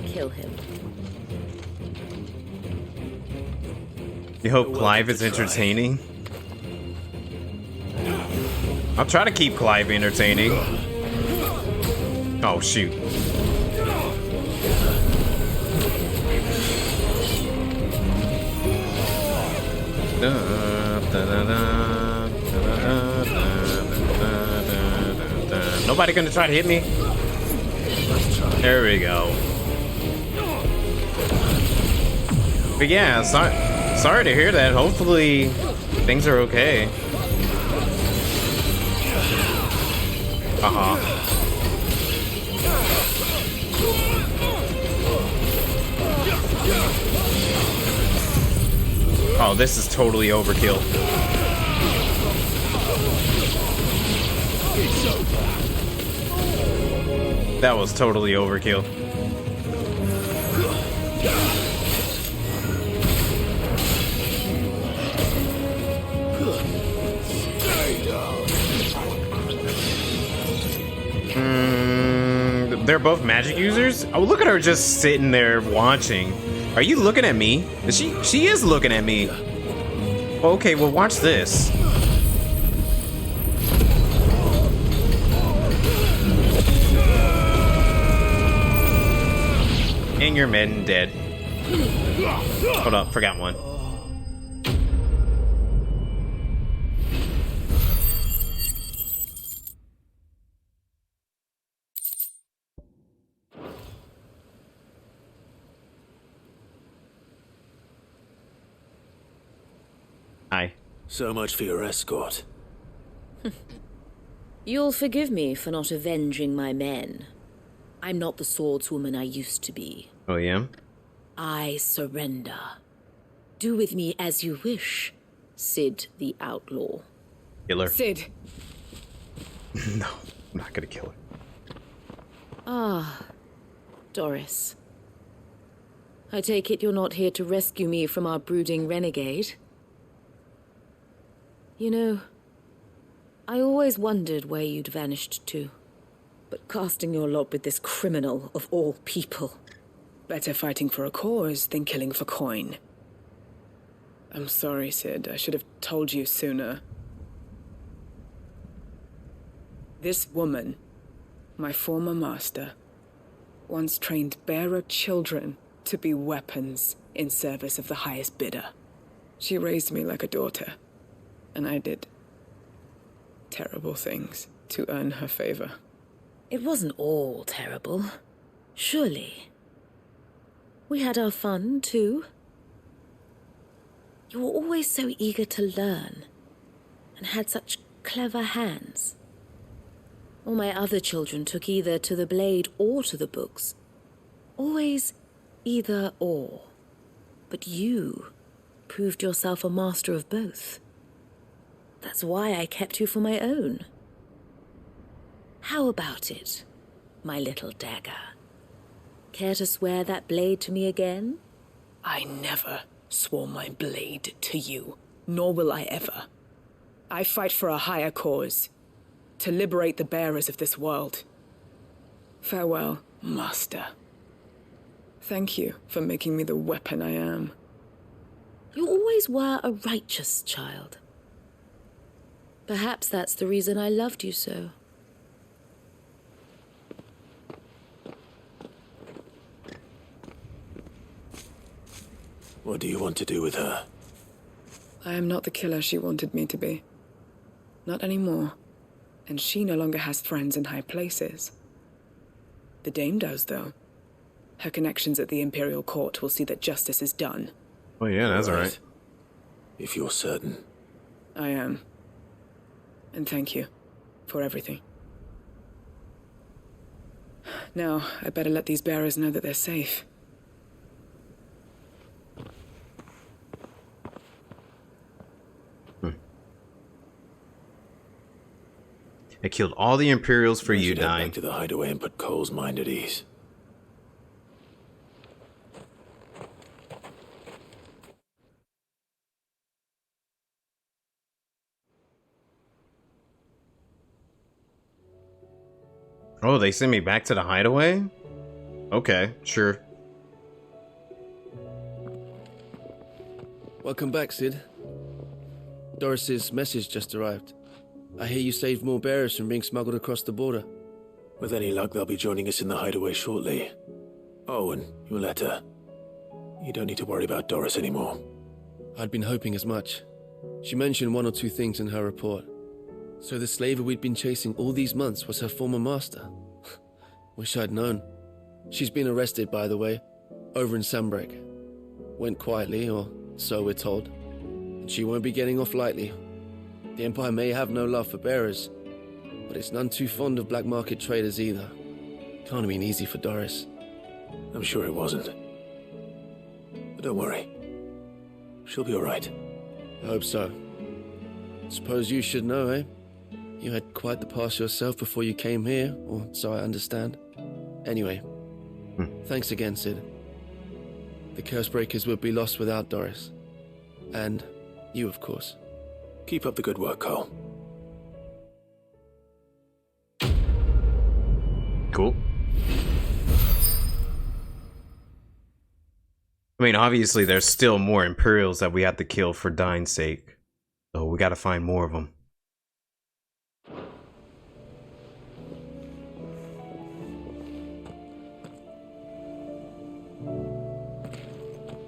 Kill him. You hope Clive is entertaining? I'll try to keep Clive entertaining. Oh, shoot. Nobody gonna try to hit me? There we go. But yeah, sorry to hear that. Hopefully things are okay. Oh, this is totally overkill. That was totally overkill. They're both magic users? Oh, look at her just sitting there watching. Are you looking at me? She is looking at me. Okay, well, watch this. And your men dead. Hold up, forgot one. So much for your escort. You'll forgive me for not avenging my men. I'm not the swordswoman I used to be. Oh, yeah? I surrender. Do with me as you wish, Sid the Outlaw. Kill her. Sid. No, I'm not gonna kill her. Ah, Doris. I take it you're not here to rescue me from our brooding renegade? You know, I always wondered where you'd vanished to. But casting your lot with this criminal of all people... Better fighting for a cause than killing for coin. I'm sorry, Sid. I should have told you sooner. This woman, my former master, once trained bearer children to be weapons in service of the highest bidder. She raised me like a daughter, and I did terrible things to earn her favor. It wasn't all terrible, surely. We had our fun, too. You were always so eager to learn, and had such clever hands. All my other children took either to the blade or to the books. Always either or. But you proved yourself a master of both. That's why I kept you for my own. How about it, my little dagger? Care to swear that blade to me again? I never swore my blade to you, nor will I ever. I fight for a higher cause, to liberate the bearers of this world. Farewell, Master. Thank you for making me the weapon I am. You always were a righteous child. Perhaps that's the reason I loved you so. What do you want to do with her? I am not the killer she wanted me to be. Not anymore. And she no longer has friends in high places. The Dame does, though. Her connections at the Imperial Court will see that justice is done. Oh yeah, that's all right. If you're certain. I am. And thank you for everything. Now, I better let these bearers know that they're safe. I killed all the Imperials for I you, should head dying. back to the hideaway and put Cole's mind at ease. Oh, they sent me back to the hideaway? Okay, sure. Welcome back, Sid. Doris's message just arrived. I hear you saved more bearers from being smuggled across the border. With any luck, they'll be joining us in the hideaway shortly. Oh, and your letter. You don't need to worry about Doris anymore. I'd been hoping as much. She mentioned one or two things in her report. So the slaver we'd been chasing all these months was her former master. Wish I'd known. She's been arrested, by the way, over in Sambrek. Went quietly, or so we're told. And she won't be getting off lightly. The Empire may have no love for bearers, but it's none too fond of black market traders either. Can't have been easy for Doris. I'm sure it wasn't. But don't worry. She'll be all right. I hope so. Suppose you should know, eh? You had quite the past yourself before you came here, or so I understand. Anyway, thanks again, Sid. The Cursebreakers would be lost without Doris. And you, of course. Keep up the good work, Cole. Cool. I mean, obviously, there's still more Imperials that we have to kill for Dyne's sake. So we gotta find more of them.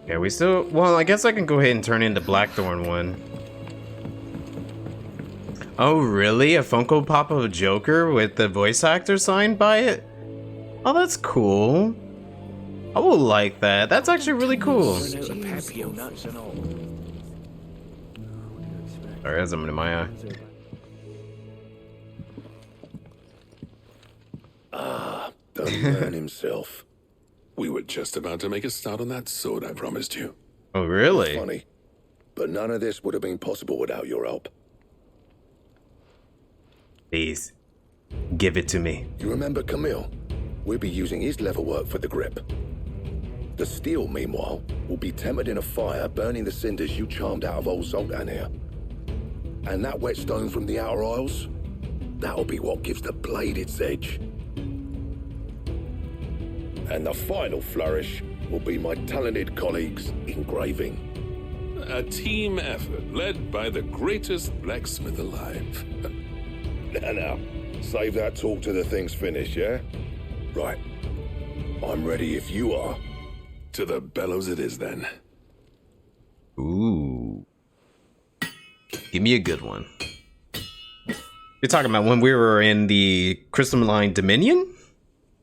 Yeah, we still... Well, I guess I can go ahead and turn in the Blackthorn one. Oh, really? A Funko Pop of a Joker with the voice actor signed by it? Oh, that's cool. I will like that. That's actually really cool. Sorry, that's something in my eye. The man himself. We were just about to make a start on that sword I promised you. Oh, really? Funny. But none of this would have been possible without your help. Please, give it to me. You remember Camille? We'll be using his leather work for the grip. The steel, meanwhile, will be tempered in a fire, burning the cinders you charmed out of old Zoltan here. And that whetstone from the outer aisles, that'll be what gives the blade its edge. And the final flourish will be my talented colleagues engraving. A team effort led by the greatest blacksmith alive. Now, save that talk till the thing's finished, yeah? Right. I'm ready if you are. To the bellows it is, then. Ooh. Give me a good one. You're talking about when we were in the Crystalline Dominion?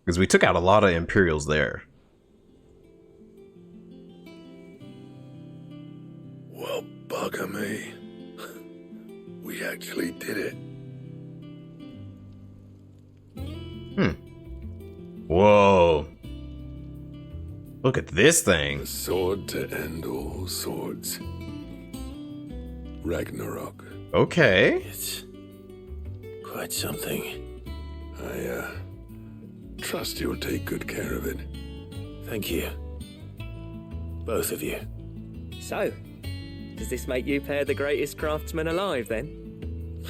Because we took out a lot of Imperials there. Well, bugger me. We actually did it. Whoa. Look at this thing. The sword to end all swords. Ragnarok. Okay. It's quite something. I trust you'll take good care of it. Thank you. Both of you. So, does this make you pair the greatest craftsmen alive, then?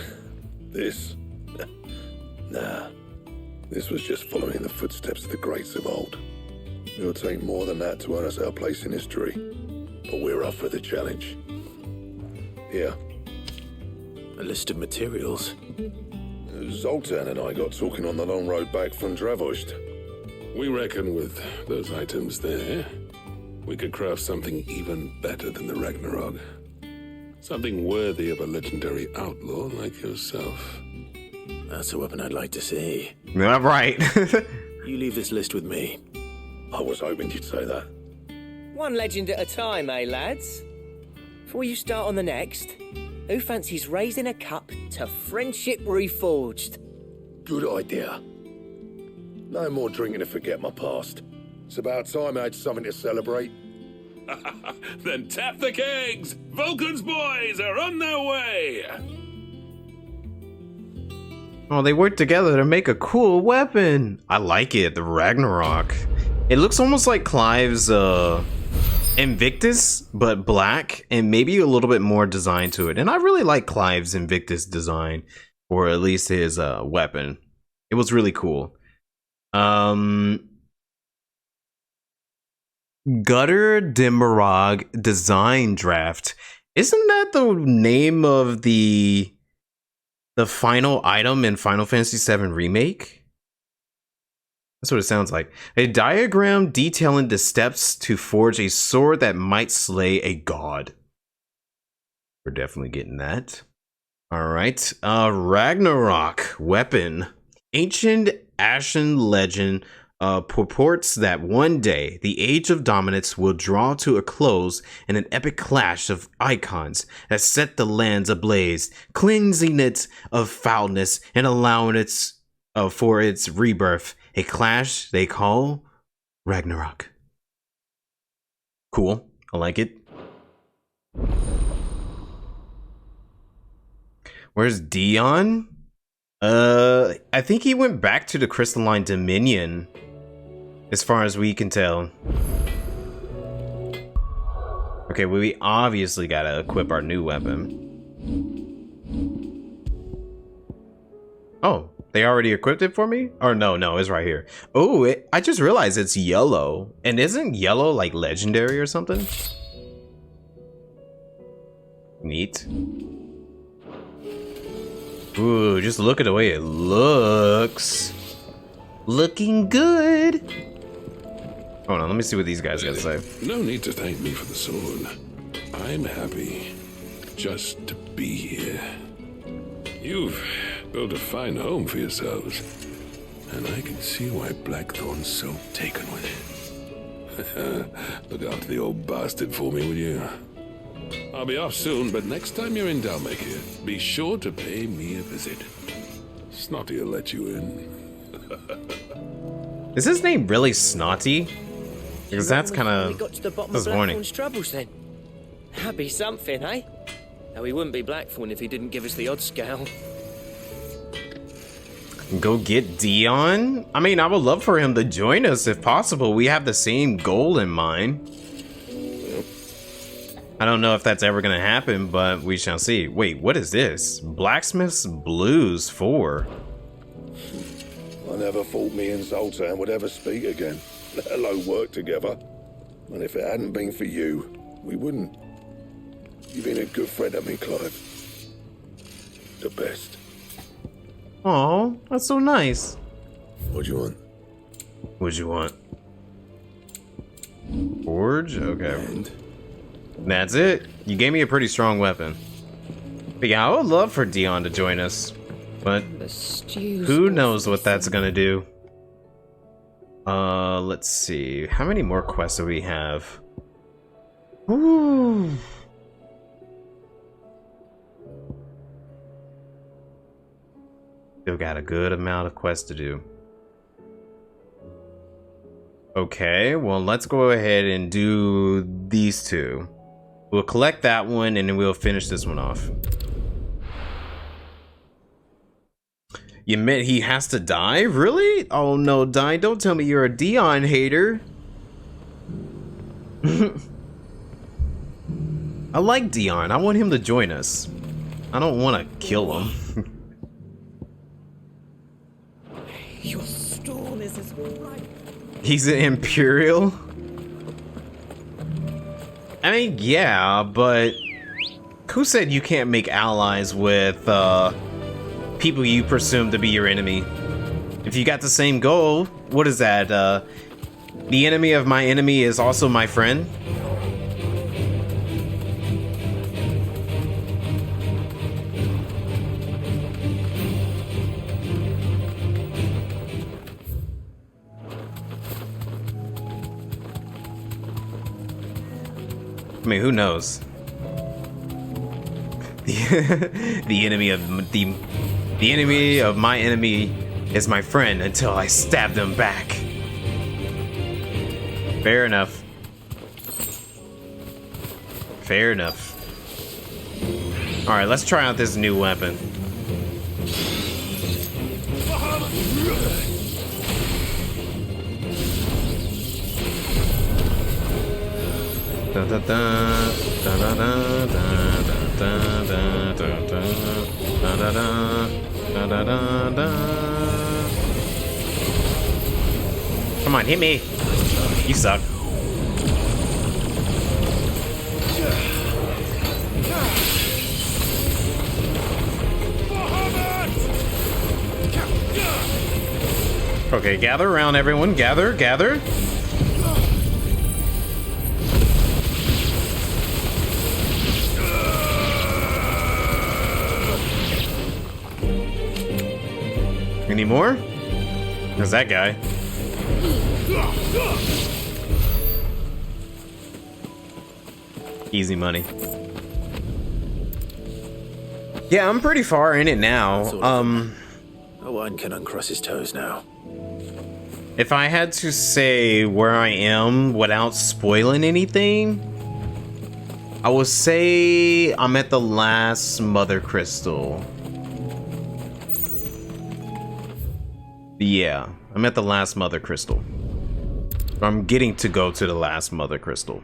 This? Nah. This was just following the footsteps of the greats of old. It'll take more than that to earn us our place in history. But we're up for the challenge. Here. A list of materials. Zoltan and I got talking on the long road back from Dravost. We reckon with those items there, we could craft something even better than the Ragnarok. Something worthy of a legendary outlaw like yourself. That's a weapon I'd like to see. All right. You leave this list with me. I was hoping you'd say that. One legend at a time, eh, lads? Before you start on the next, who fancies raising a cup to friendship reforged? Good idea. No more drinking to forget my past. It's about time I had something to celebrate. Then tap the kegs! Vulcan's boys are on their way! Oh, they work together to make a cool weapon. I like it, the Ragnarok. It looks almost like Clive's Invictus, but black, and maybe a little bit more design to it. And I really like Clive's Invictus design, or at least his weapon. It was really cool. Gutter Dimmerog Design Draft. Isn't that the name of the final item in Final Fantasy VII Remake? That's what it sounds like. A diagram detailing the steps to forge a sword that might slay a god. We're definitely getting that. All right. Ragnarok weapon. Ancient Ashen legend purports that one day the Age of Dominance will draw to a close in an epic clash of icons that set the lands ablaze, cleansing it of foulness and allowing it for its rebirth. A clash they call Ragnarok. Cool. I like it. Where's Dion? I think he went back to the Crystalline Dominion, as far as we can tell. Okay, well, we obviously gotta equip our new weapon. Oh, they already equipped it for me? Or no, it's right here. Oh, I just realized it's yellow. And isn't yellow like legendary or something? Neat. Ooh, just look at the way it looks. Looking good. Hold on, let me see what these guys got to say. No need to thank me for the sword. I'm happy just to be here. You've built a fine home for yourselves, and I can see why Blackthorn's so taken with it. Look after the old bastard for me, will you? I'll be off soon, but next time you're in Dalmekir, be sure to pay me a visit. Snotty will let you in. Is his name really Snotty? Because that's kind We got to the of bottom of disappointing. Blackthorn's troubles then. That'd be something, eh? Now, he wouldn't be Blackthorn if he didn't give us the odd scale. Go get Dion? I mean, I would love for him to join us if possible. We have the same goal in mind. I don't know if that's ever gonna happen, but we shall see. Wait, what is this? Blacksmith's Blues 4. I never thought me and Zoltan would ever speak again, let alone work together. And if it hadn't been for you, we wouldn't. You've been a good friend to me, Clive. The best. Aw, that's so nice. What do you want? What'd you want? Forge? Okay. And That's it. You gave me a pretty strong weapon. But yeah, I would love for Dion to join us. But who knows what that's gonna do. Let's see. How many more quests do we have? Ooh. Still got a good amount of quests to do. Okay, well, let's go ahead and do these two. We'll collect that one and then we'll finish this one off. You meant he has to die? Really? Oh no, Die, don't tell me you're a Dion hater. I like Dion. I want him to join us. I don't want to kill him. Your stone is as bright. He's an Imperial? I mean, yeah, but who said you can't make allies with people you presume to be your enemy? If you got the same goal, what is that? The enemy of my enemy is also my friend? I mean, who knows? The enemy of my enemy is my friend until I stab them back. Fair enough. Fair enough. All right, let's try out this new weapon. Da da da da da da da da da da da da da. Come on, hit me. You suck. Okay, gather around, everyone. Gather, gather. Any more? There's that guy. Easy money. Yeah, I'm pretty far in it now. One can uncross his toes now. If I had to say where I am without spoiling anything, I would say I'm at the last Mother Crystal. Yeah, I'm at the last Mother Crystal. I'm getting to go to the last Mother Crystal.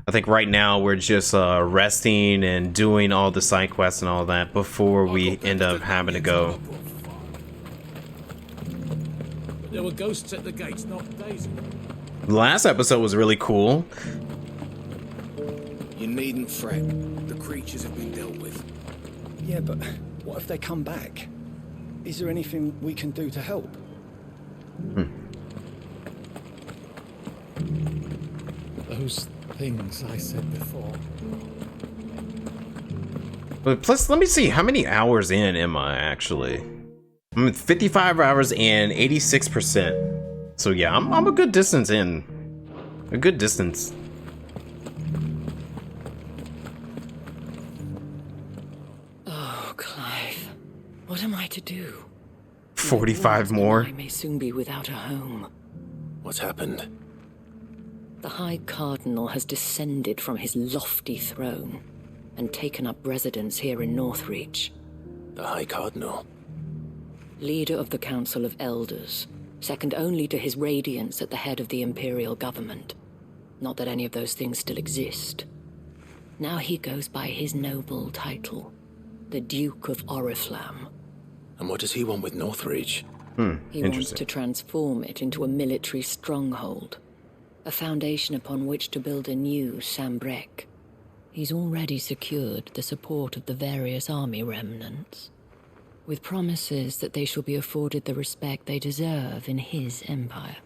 I think right now we're just resting and doing all the side quests and all that before we end up having to go. There were ghosts at the gates not days ago. The last episode was really cool. You needn't fret. The creatures have been dealt with. Yeah, but what if they come back? Is there anything we can do to help? Those things I said before. But plus, let me see, how many hours in am I actually? I'm at 55 hours and 86%. So yeah, I'm a good distance in. A good distance. Oh, Clive. What am I to do? 45 more. I may soon be without a home. What's happened? The High Cardinal has descended from his lofty throne and taken up residence here in Northreach. The High Cardinal? Leader of the Council of Elders, second only to his Radiance at the head of the Imperial government. Not that any of those things still exist. Now he goes by his noble title, the Duke of Oriflamme. And what does he want with Northreach? He wants to transform it into a military stronghold, a foundation upon which to build a new Sambrec. He's already secured the support of the various army remnants, with promises that they shall be afforded the respect they deserve in his empire.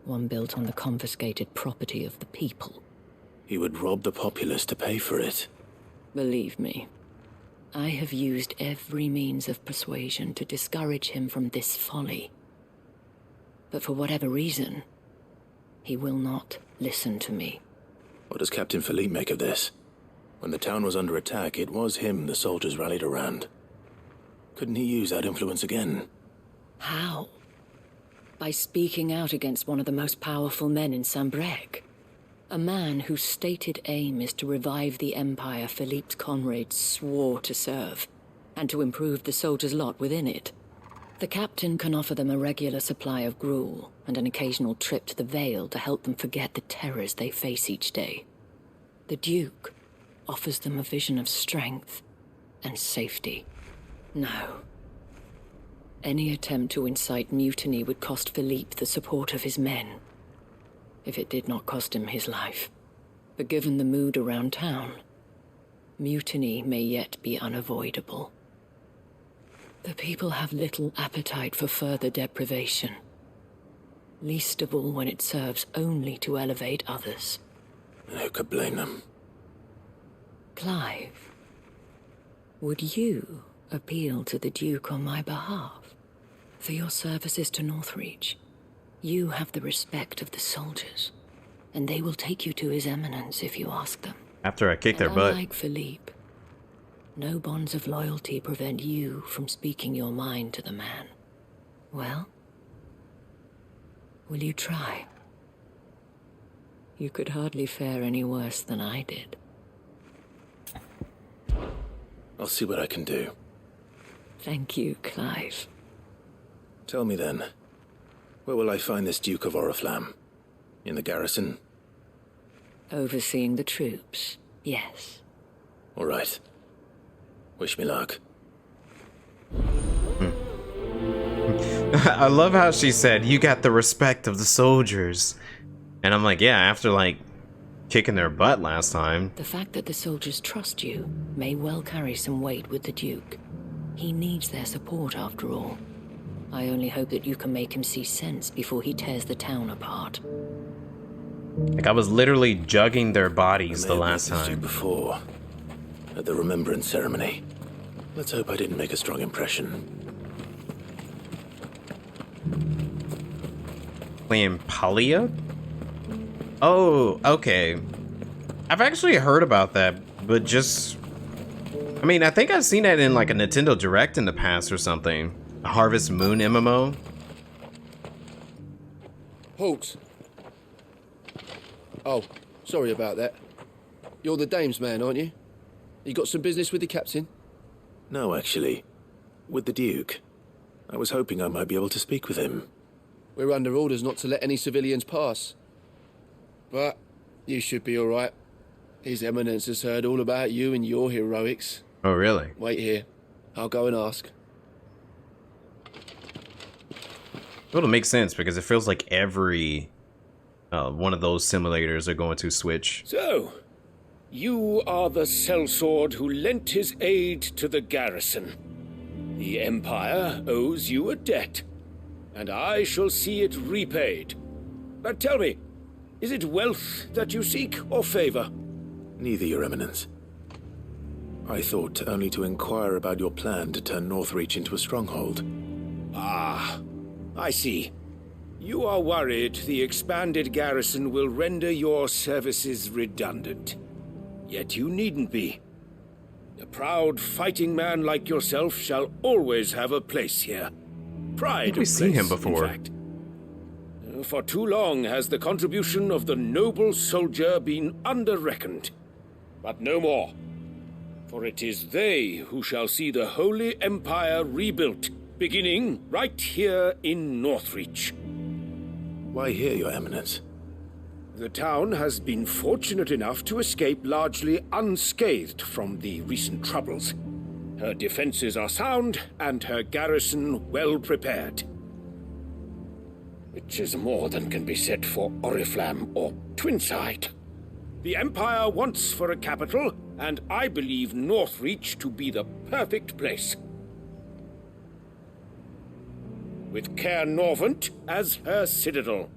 One built on the confiscated property of the people. He would rob the populace to pay for it. Believe me, I have used every means of persuasion to discourage him from this folly. But for whatever reason, he will not listen to me. What does Captain Philippe make of this? When the town was under attack, it was him the soldiers rallied around. Couldn't he use that influence again? How? By speaking out against one of the most powerful men in Sambrec. A man whose stated aim is to revive the empire Philippe's comrades swore to serve, and to improve the soldiers' lot within it. The captain can offer them a regular supply of gruel, and an occasional trip to the Vale to help them forget the terrors they face each day. The Duke offers them a vision of strength and safety. No. Any attempt to incite mutiny would cost Philippe the support of his men, if it did not cost him his life. But given the mood around town, mutiny may yet be unavoidable. The people have little appetite for further deprivation, least of all when it serves only to elevate others. And who could blame them? Clive, would you appeal to the Duke on my behalf? For your services to Northreach, you have the respect of the soldiers, and they will take you to His Eminence if you ask them. After I kick their butt. Unlike Philippe, no bonds of loyalty prevent you from speaking your mind to the man. Well, will you try? You could hardly fare any worse than I did. I'll see what I can do. Thank you, Clive. Tell me then, where will I find this Duke of Oriflamme? In the garrison? Overseeing the troops, yes. All right. Wish me luck. I love how she said, you got the respect of the soldiers. And I'm like, yeah, after like kicking their butt last time. The fact that the soldiers trust you may well carry some weight with the Duke. He needs their support after all. I only hope that you can make him see sense before he tears the town apart. Like I was literally jugging their bodies the last time. Before, at the remembrance ceremony. Let's hope I didn't make a strong impression. Playing Palia? Oh, okay. I've actually heard about that, but just... I mean, I think I've seen that in like a Nintendo Direct in the past or something. A Harvest Moon MMO. Halt. Oh, sorry about that. You're the dame's man, aren't you? You got some business with the captain? No, actually. With the Duke. I was hoping I might be able to speak with him. We're under orders not to let any civilians pass. But you should be all right. His Eminence has heard all about you and your heroics. Oh, really? Wait here. I'll go and ask. It'll make sense because it feels like every one of those simulators are going to switch. So, you are the sellsword who lent his aid to the garrison. The Empire owes you a debt, and I shall see it repaid. But tell me, is it wealth that you seek or favor? Neither, Your Eminence. I thought only to inquire about your plan to turn Northreach into a stronghold. Ah, I see. You are worried the expanded garrison will render your services redundant. Yet you needn't be. A proud fighting man like yourself shall always have a place here. pride we've of seen him place, before. in fact. For too long has the contribution of the noble soldier been under-reckoned. But no more. For it is they who shall see the Holy Empire rebuilt, beginning right here in Northreach. Why here, Your Eminence? The town has been fortunate enough to escape largely unscathed from the recent troubles. Her defenses are sound, and her garrison well prepared. Which is more than can be said for Oriflamme or Twinside. The Empire wants for a capital, and I believe Northreach to be the perfect place. With Caer Norvent as her citadel.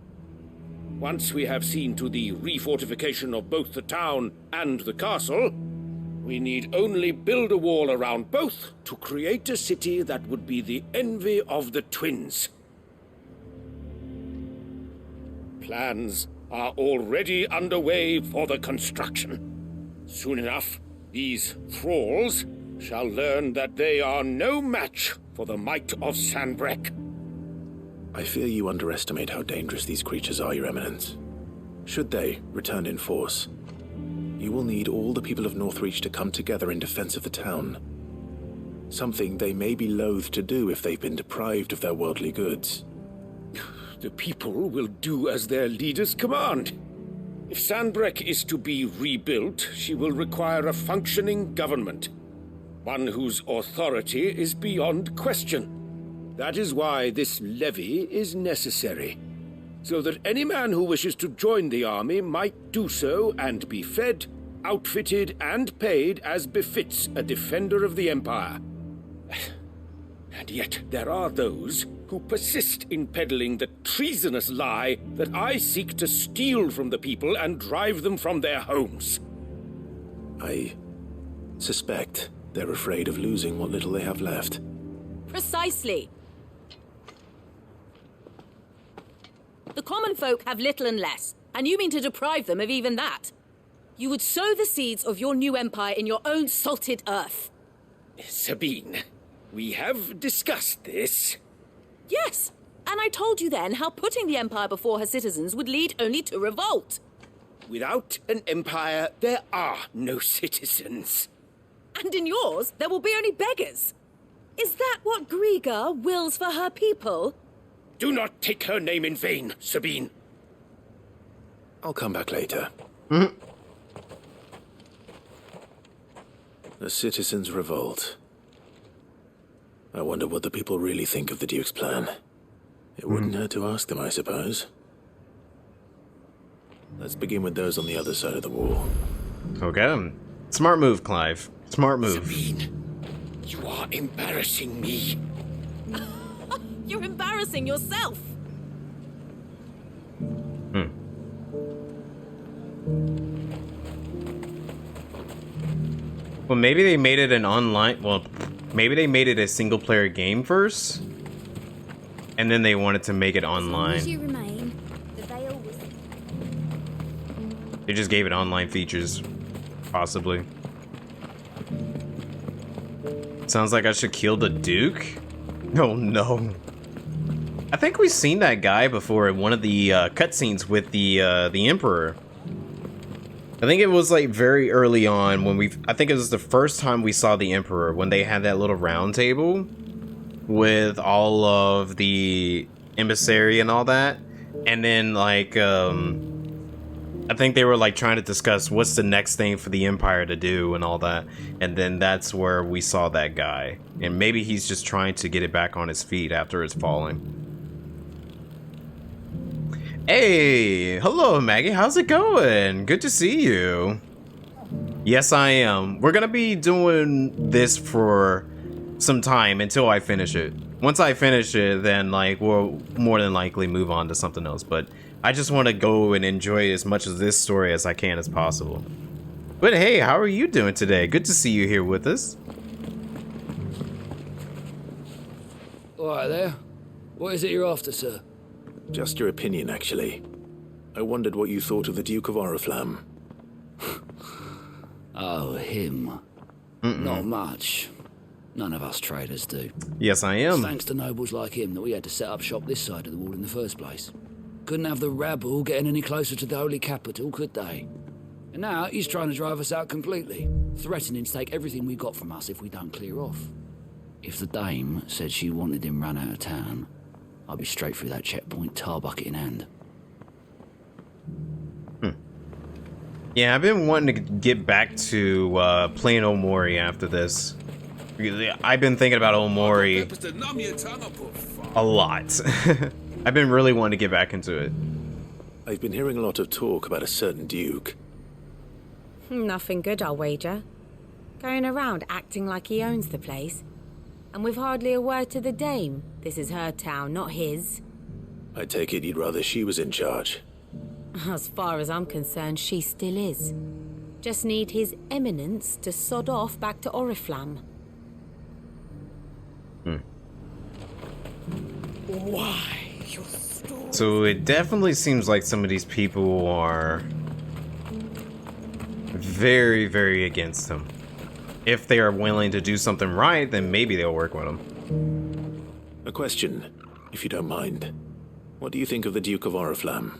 Once we have seen to the refortification of both the town and the castle, we need only build a wall around both to create a city that would be the envy of the twins. Plans are already underway for the construction. Soon enough, these thralls shall learn that they are no match for the might of Sanbreque. I fear you underestimate how dangerous these creatures are, Your Eminence. Should they return in force, you will need all the people of Northreach to come together in defense of the town. Something they may be loath to do if they've been deprived of their worldly goods. The people will do as their leaders command. If Sanbreque is to be rebuilt, she will require a functioning government. One whose authority is beyond question. That is why this levy is necessary. So that any man who wishes to join the army might do so and be fed, outfitted, and paid as befits a defender of the Empire. And yet there are those who persist in peddling the treasonous lie that I seek to steal from the people and drive them from their homes. I suspect they're afraid of losing what little they have left. Precisely. The common folk have little and less, and you mean to deprive them of even that. You would sow the seeds of your new empire in your own salted earth. Sabine, we have discussed this. Yes, and I told you then how putting the empire before her citizens would lead only to revolt. Without an empire, there are no citizens. And in yours, there will be only beggars. Is that what Griga wills for her people? Do not take her name in vain, Sabine. I'll come back later. The citizens revolt. I wonder what the people really think of the Duke's plan. It wouldn't hurt to ask them, I suppose. Let's begin with those on the other side of the wall. Okay. Smart move, Clive. Smart move. Sabine, you are embarrassing me. You're embarrassing yourself. Well, maybe they made it an online... Well, maybe they made it a single-player game first, and then they wanted to make it online. They just gave it online features, possibly. Sounds like I should kill the Duke? Oh no. I think we've seen that guy before in one of the cutscenes with the Emperor. I think it was like very early on when I think it was the first time we saw the Emperor, when they had that little round table with all of the emissary and all that. And then like, I think they were like trying to discuss what's the next thing for the Empire to do and all that. And then that's where we saw that guy. And maybe he's just trying to get it back on his feet after it's falling. Hey, hello Maggie, how's it going? Good to see you. Yes, I am. We're gonna be doing this for some time until I finish it. Once I finish it, then like we'll more than likely move on to something else. But I just want to go and enjoy as much of this story as I can as possible. But hey, how are you doing today? Good to see you here with us. All right there. What is it you're after, sir? Just your opinion, actually. I wondered what you thought of the Duke of Oriflamme. Oh, him. Not much. None of us traders do. Yes, I am. It's thanks to nobles like him that we had to set up shop this side of the wall in the first place. Couldn't have the rabble getting any closer to the holy capital, could they? And now he's trying to drive us out completely, threatening to take everything we got from us if we don't clear off. If the dame said she wanted him run out of town, I'd be straight through that checkpoint, tar bucket in hand. Yeah, I've been wanting to get back to playing Omori after this. I've been thinking about Omori a lot. I've been really wanting to get back into it. I've been hearing a lot of talk about a certain duke. Nothing good, I'll wager. Going around acting like he owns the place. And with hardly a word to the dame. This is her town, not his. I take it you'd rather she was in charge. As far as I'm concerned, she still is. Just need his eminence to sod off back to Oriflamme. Why? So it definitely seems like some of these people are very, very against him. If they are willing to do something right, then maybe they'll work with him. A question, if you don't mind. What do you think of the Duke of Oriflamme?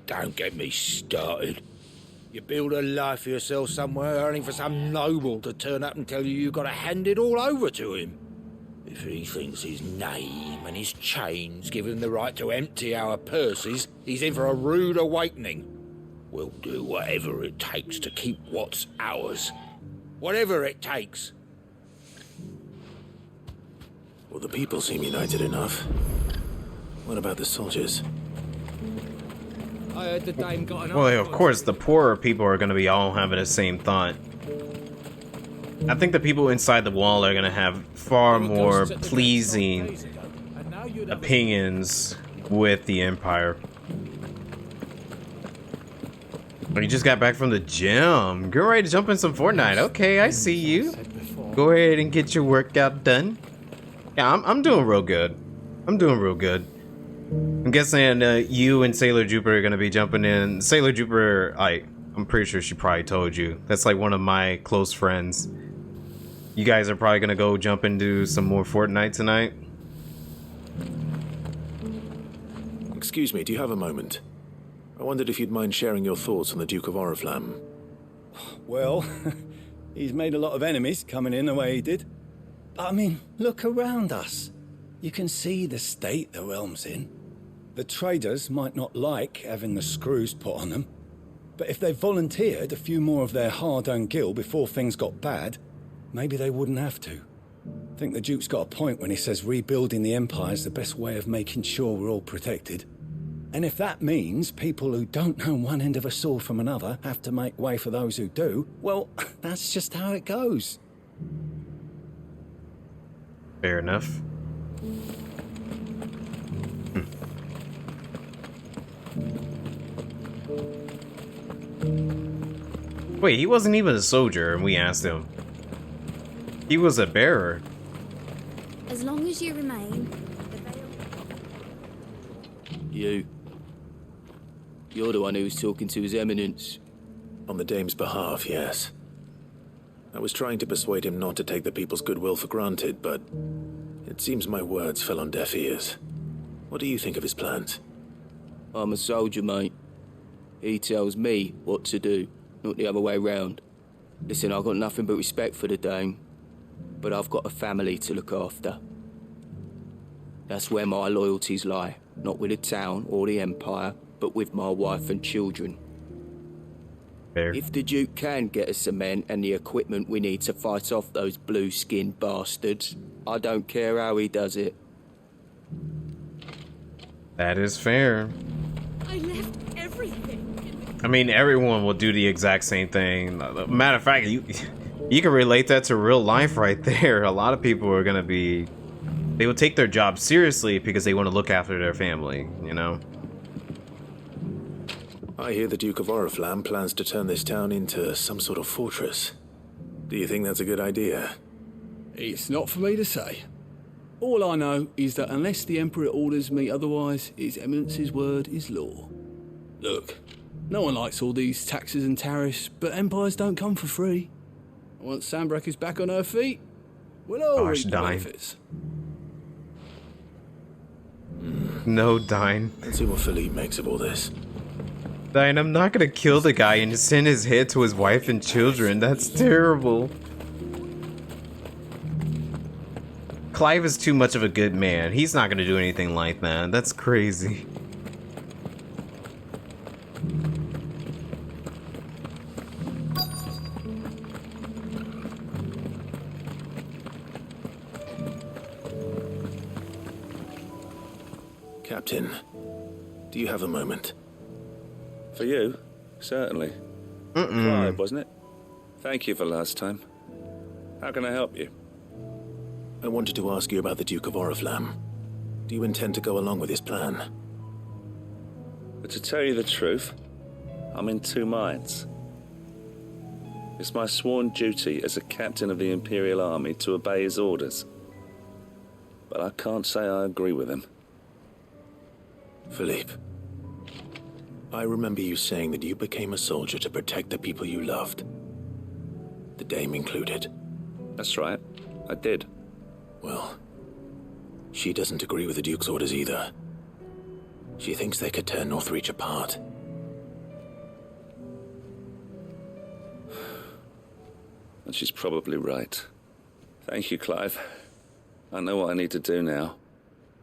Don't get me started. You build a life for yourself somewhere, only for some noble to turn up and tell you got to hand it all over to him. If he thinks his name and his chains give him the right to empty our purses, he's in for a rude awakening. We'll do whatever it takes to keep what's ours. Whatever it takes. Well, the people seem united enough. What about the soldiers? I heard the dame got an Well, of course, the poorer people are going to be all having the same thought. I think the people inside the wall are going to have far more pleasing opinions with the Empire. Oh, you just got back from the gym. Get ready to jump in some Fortnite. Okay, I see you. Go ahead and get your workout done. Yeah, I'm doing real good. I'm doing real good. I'm guessing you and Sailor Jupiter are gonna be jumping in. Sailor Jupiter, I'm pretty sure she probably told you. That's like one of my close friends. You guys are probably gonna go jump into some more Fortnite tonight. Excuse me, do you have a moment? I wondered if you'd mind sharing your thoughts on the Duke of Oriflamme. Well, he's made a lot of enemies coming in the way he did. But I mean, look around us. You can see the state the realm's in. The traders might not like having the screws put on them, but if they volunteered a few more of their hard-earned gil before things got bad, maybe they wouldn't have to. I think the Duke's got a point when he says rebuilding the Empire is the best way of making sure we're all protected. And if that means people who don't know one end of a sword from another have to make way for those who do, well, that's just how it goes. Fair enough. Wait, he wasn't even a soldier, and we asked him. He was a bearer. As long as you remain. You're the one who was talking to His Eminence. On the dame's behalf, yes. I was trying to persuade him not to take the people's goodwill for granted, but it seems my words fell on deaf ears. What do you think of his plans? I'm a soldier, mate. He tells me what to do, not the other way round. Listen, I've got nothing but respect for the dame, but I've got a family to look after. That's where my loyalties lie, not with the town or the Empire, but with my wife and children. Fair. If the Duke can get us the men and the equipment we need to fight off those blue-skinned bastards, I don't care how he does it. That is fair. I left everything. I mean, everyone will do the exact same thing. Matter of fact, you can relate that to real life right there. A lot of people are gonna be, they will take their job seriously because they want to look after their family, you know? I hear the Duke of Oriflamme plans to turn this town into some sort of fortress. Do you think that's a good idea? It's not for me to say. All I know is that unless the Emperor orders me otherwise, His Eminence's word is law. Look, no one likes all these taxes and tariffs, but empires don't come for free. Once Sandbreck is back on her feet, we'll all Gosh, reap the Dine. benefits. No, Dine. Let's see what Philippe makes of all this. Dine, I'm not gonna kill the guy and send his head to his wife and children. That's terrible. Clive is too much of a good man. He's not gonna do anything like that. That's crazy. Captain, do you have a moment? For you? Certainly. Clive, wasn't it? Thank you for last time. How can I help you? I wanted to ask you about the Duke of Oriflamme. Do you intend to go along with his plan? But to tell you the truth, I'm in two minds. It's my sworn duty as a captain of the Imperial Army to obey his orders. But I can't say I agree with him. Philippe, I remember you saying that you became a soldier to protect the people you loved. The Dame included. That's right, I did. Well, she doesn't agree with the Duke's orders either. She thinks they could tear Northreach apart. And she's probably right. Thank you, Clive. I know what I need to do now.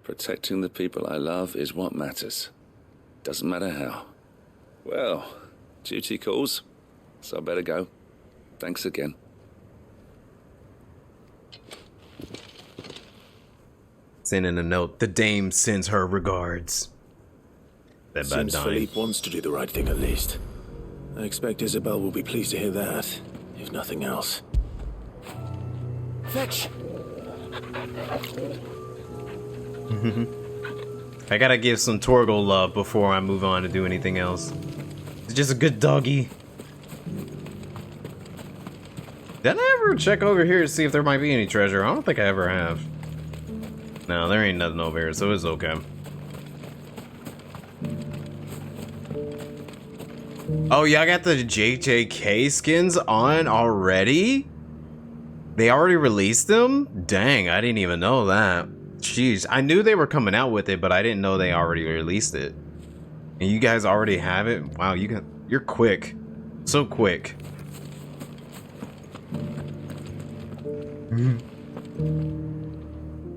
Protecting the people I love is what matters. Doesn't matter how. Well, duty calls, so I better go. Thanks again. Sending a note. The Dame sends her regards. That bad Seems Dine. Philippe wants to do the right thing at least. I expect Isabel will be pleased to hear that, if nothing else. Fetch! I gotta give some Torgal love before I move on to do anything else. It's just a good doggy. Did I ever check over here to see if there might be any treasure? I don't think I ever have. No, there ain't nothing over here, so it's okay. Oh, y'all got the JJK skins on already? They already released them? Dang, I didn't even know that. Jeez, I knew they were coming out with it, but I didn't know they already released it. And you guys already have it? Wow, you're quick. So quick.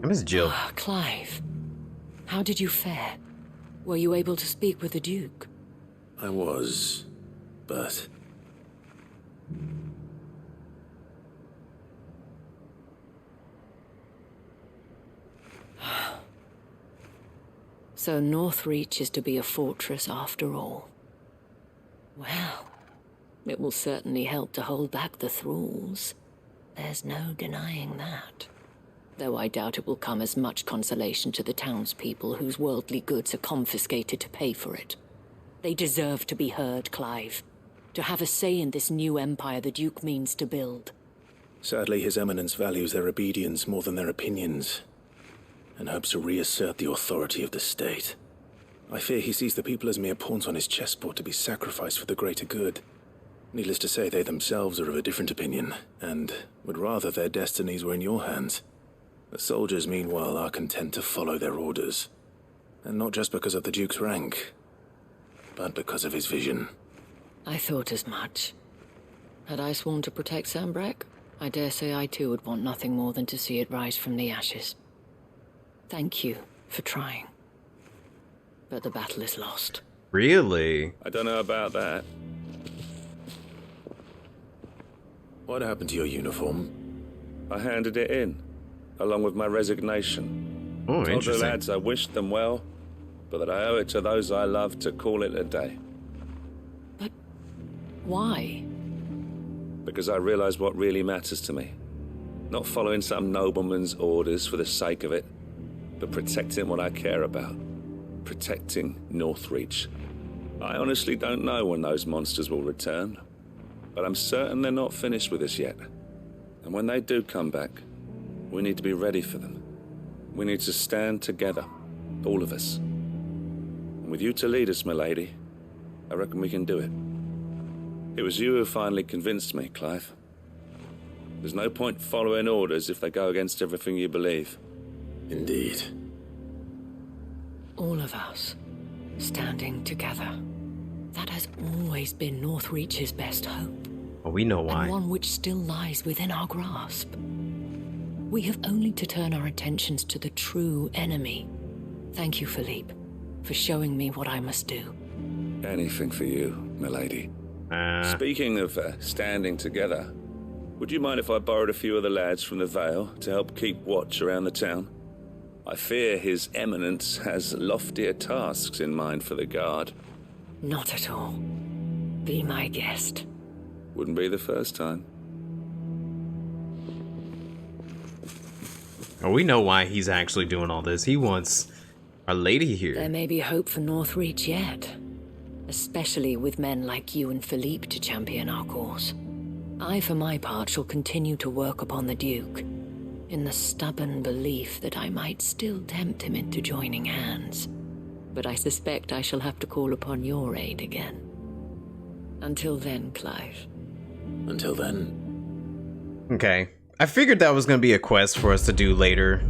I miss Jill. Clive, how did you fare? Were you able to speak with the Duke? I was, but... So Northreach is to be a fortress after all. Well, it will certainly help to hold back the thralls. There's no denying that. Though I doubt it will come as much consolation to the townspeople whose worldly goods are confiscated to pay for it. They deserve to be heard, Clive. To have a say in this new empire the Duke means to build. Sadly, His Eminence values their obedience more than their opinions, and hopes to reassert the authority of the state. I fear he sees the people as mere pawns on his chessboard to be sacrificed for the greater good. Needless to say, they themselves are of a different opinion, and would rather their destinies were in your hands. The soldiers, meanwhile, are content to follow their orders. And not just because of the Duke's rank, but because of his vision. I thought as much. Had I sworn to protect Sandbreck, I dare say I too would want nothing more than to see it rise from the ashes. Thank you for trying. But the battle is lost. Really? I don't know about that. What happened to your uniform? I handed it in, along with my resignation. Oh, Told the interesting. lads I wished them well, but that I owe it to those I love to call it a day. Why? Because I realize what really matters to me. Not following some nobleman's orders for the sake of it, but protecting what I care about. Protecting Northreach. I honestly don't know when those monsters will return, but I'm certain they're not finished with us yet. And when they do come back, we need to be ready for them. We need to stand together, all of us. And with you to lead us, milady, I reckon we can do it. It was you who finally convinced me, Clive. There's no point following orders if they go against everything you believe. Indeed. All of us, standing together. That has always been Northreach's best hope. Well, we know why. And one which still lies within our grasp. We have only to turn our attentions to the true enemy. Thank you, Philippe, for showing me what I must do. Anything for you, milady. Speaking of standing together, would you mind if I borrowed a few of the lads from the Vale to help keep watch around the town? I fear His Eminence has loftier tasks in mind for the guard. Not at all. Be my guest. Wouldn't be the first time. Oh, we know why he's actually doing all this. He wants a lady here. There may be hope for Northreach yet. Especially with men like you and Philippe to champion our cause. I, for my part, shall continue to work upon the Duke, in the stubborn belief that I might still tempt him into joining hands. But I suspect I shall have to call upon your aid again. Until then, Clive. Until then. Okay. I figured that was gonna be a quest for us to do later.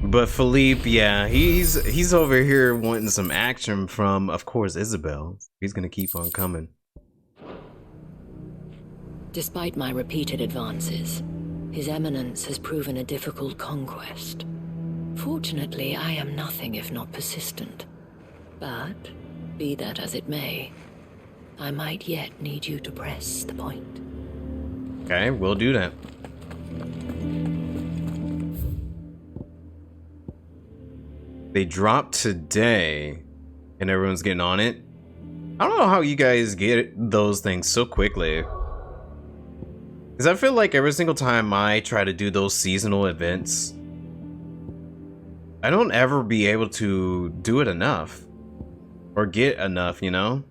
But Philippe, yeah, he's over here wanting some action from, of course, Isabel. He's gonna keep on coming. Despite my repeated advances, His Eminence has proven a difficult conquest. Fortunately, I am nothing if not persistent. But, be that as it may, I might yet need you to press the point. Okay, we'll do that. They dropped today, and everyone's getting on it. I don't know how you guys get those things so quickly. Because I feel like every single time I try to do those seasonal events, I don't ever be able to do it enough. Or get enough, you know?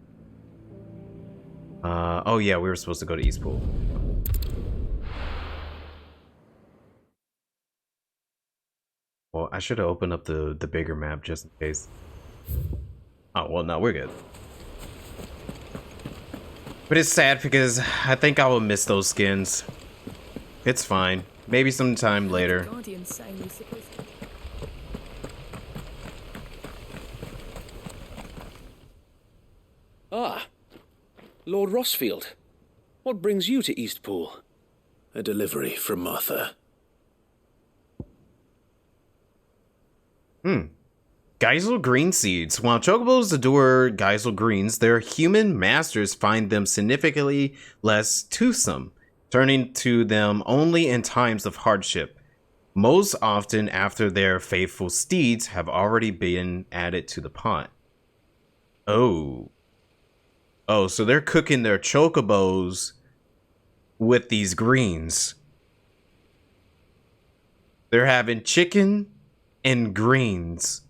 Oh yeah, we were supposed to go to East Pool. Well, I should have opened up the bigger map just in case. Oh, well, no, we're good. But it's sad because I think I will miss those skins. It's fine. Maybe sometime later. Ah, Lord Rossfield. What brings you to Eastpool? A delivery from Martha. Geisel green seeds. While chocobos adore Geisel greens, their human masters find them significantly less toothsome, turning to them only in times of hardship, most often after their faithful steeds have already been added to the pot. Oh, so they're cooking their chocobos with these greens. They're having chicken and greens.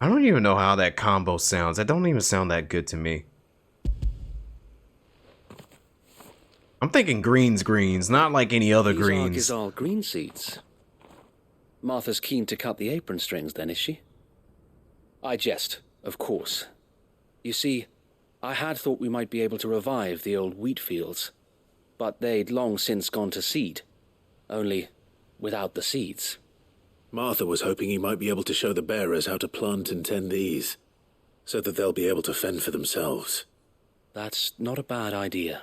I don't even know how that combo sounds. That don't even sound that good to me. I'm thinking greens, not like any other greens. These are Gizal green seeds. Martha's keen to cut the apron strings then, is she? I jest, of course. You see, I had thought we might be able to revive the old wheat fields, but they'd long since gone to seed. Only without the seeds. Martha was hoping you might be able to show the bearers how to plant and tend these, so that they'll be able to fend for themselves. That's not a bad idea.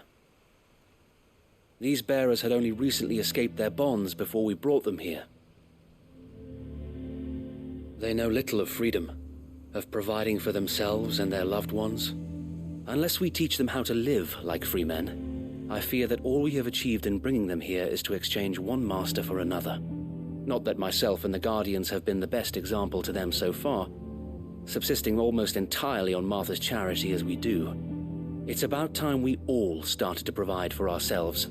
These bearers had only recently escaped their bonds before we brought them here. They know little of freedom, of providing for themselves and their loved ones. Unless we teach them how to live like free men, I fear that all we have achieved in bringing them here is to exchange one master for another. Not that myself and the Guardians have been the best example to them so far, subsisting almost entirely on Martha's charity as we do. It's about time we all started to provide for ourselves,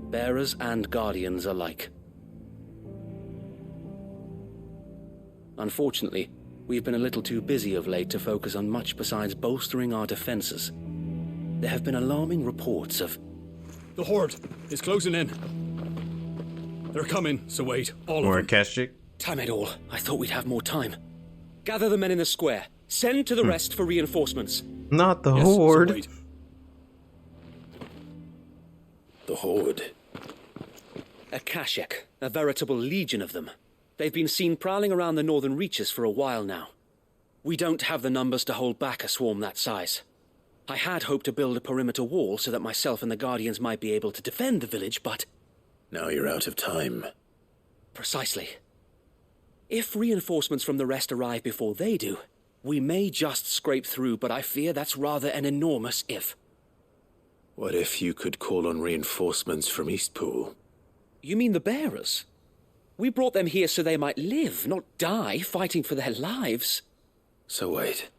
bearers and Guardians alike. Unfortunately, we've been a little too busy of late to focus on much besides bolstering our defenses. There have been alarming reports of... The Horde is closing in. They're coming, so wait, all Or of them. Keshik. Damn it all, I thought we'd have more time. Gather the men in the square. Send to the rest for reinforcements. Not the Horde. The Horde? A Kashik, a veritable legion of them. They've been seen prowling around the northern reaches for a while now. We don't have the numbers to hold back a swarm that size. I had hoped to build a perimeter wall so that myself and the Guardians might be able to defend the village, but... Now you're out of time. Precisely. If reinforcements from the rest arrive before they do, we may just scrape through, but I fear that's rather an enormous if. What if you could call on reinforcements from Eastpool? You mean the bearers? We brought them here so they might live, not die fighting for their lives. So wait.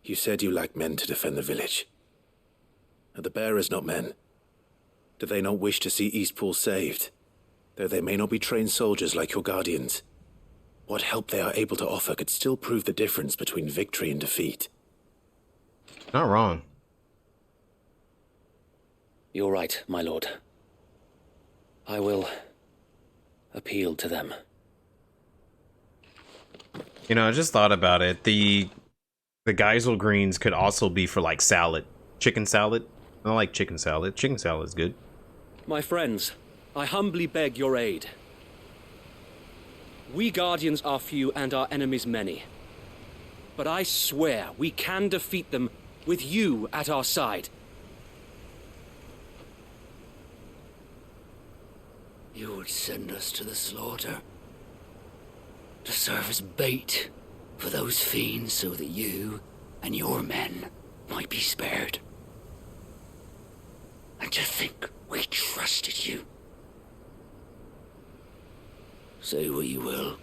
You said you lack men to defend the village. Are the bearers not men? Do they not wish to see Eastpool saved? Though they may not be trained soldiers like your Guardians. What help they are able to offer could still prove the difference between victory and defeat. Not wrong. You're right, my lord. I will appeal to them. You know, I just thought about it. The Geisel greens could also be for like salad. Chicken salad. I like chicken salad. Chicken salad is good. My friends, I humbly beg your aid. We Guardians are few and our enemies many. But I swear we can defeat them with you at our side. You would send us to the slaughter, to serve as bait for those fiends so that you and your men might be spared. And to think we trusted you. Say what you will,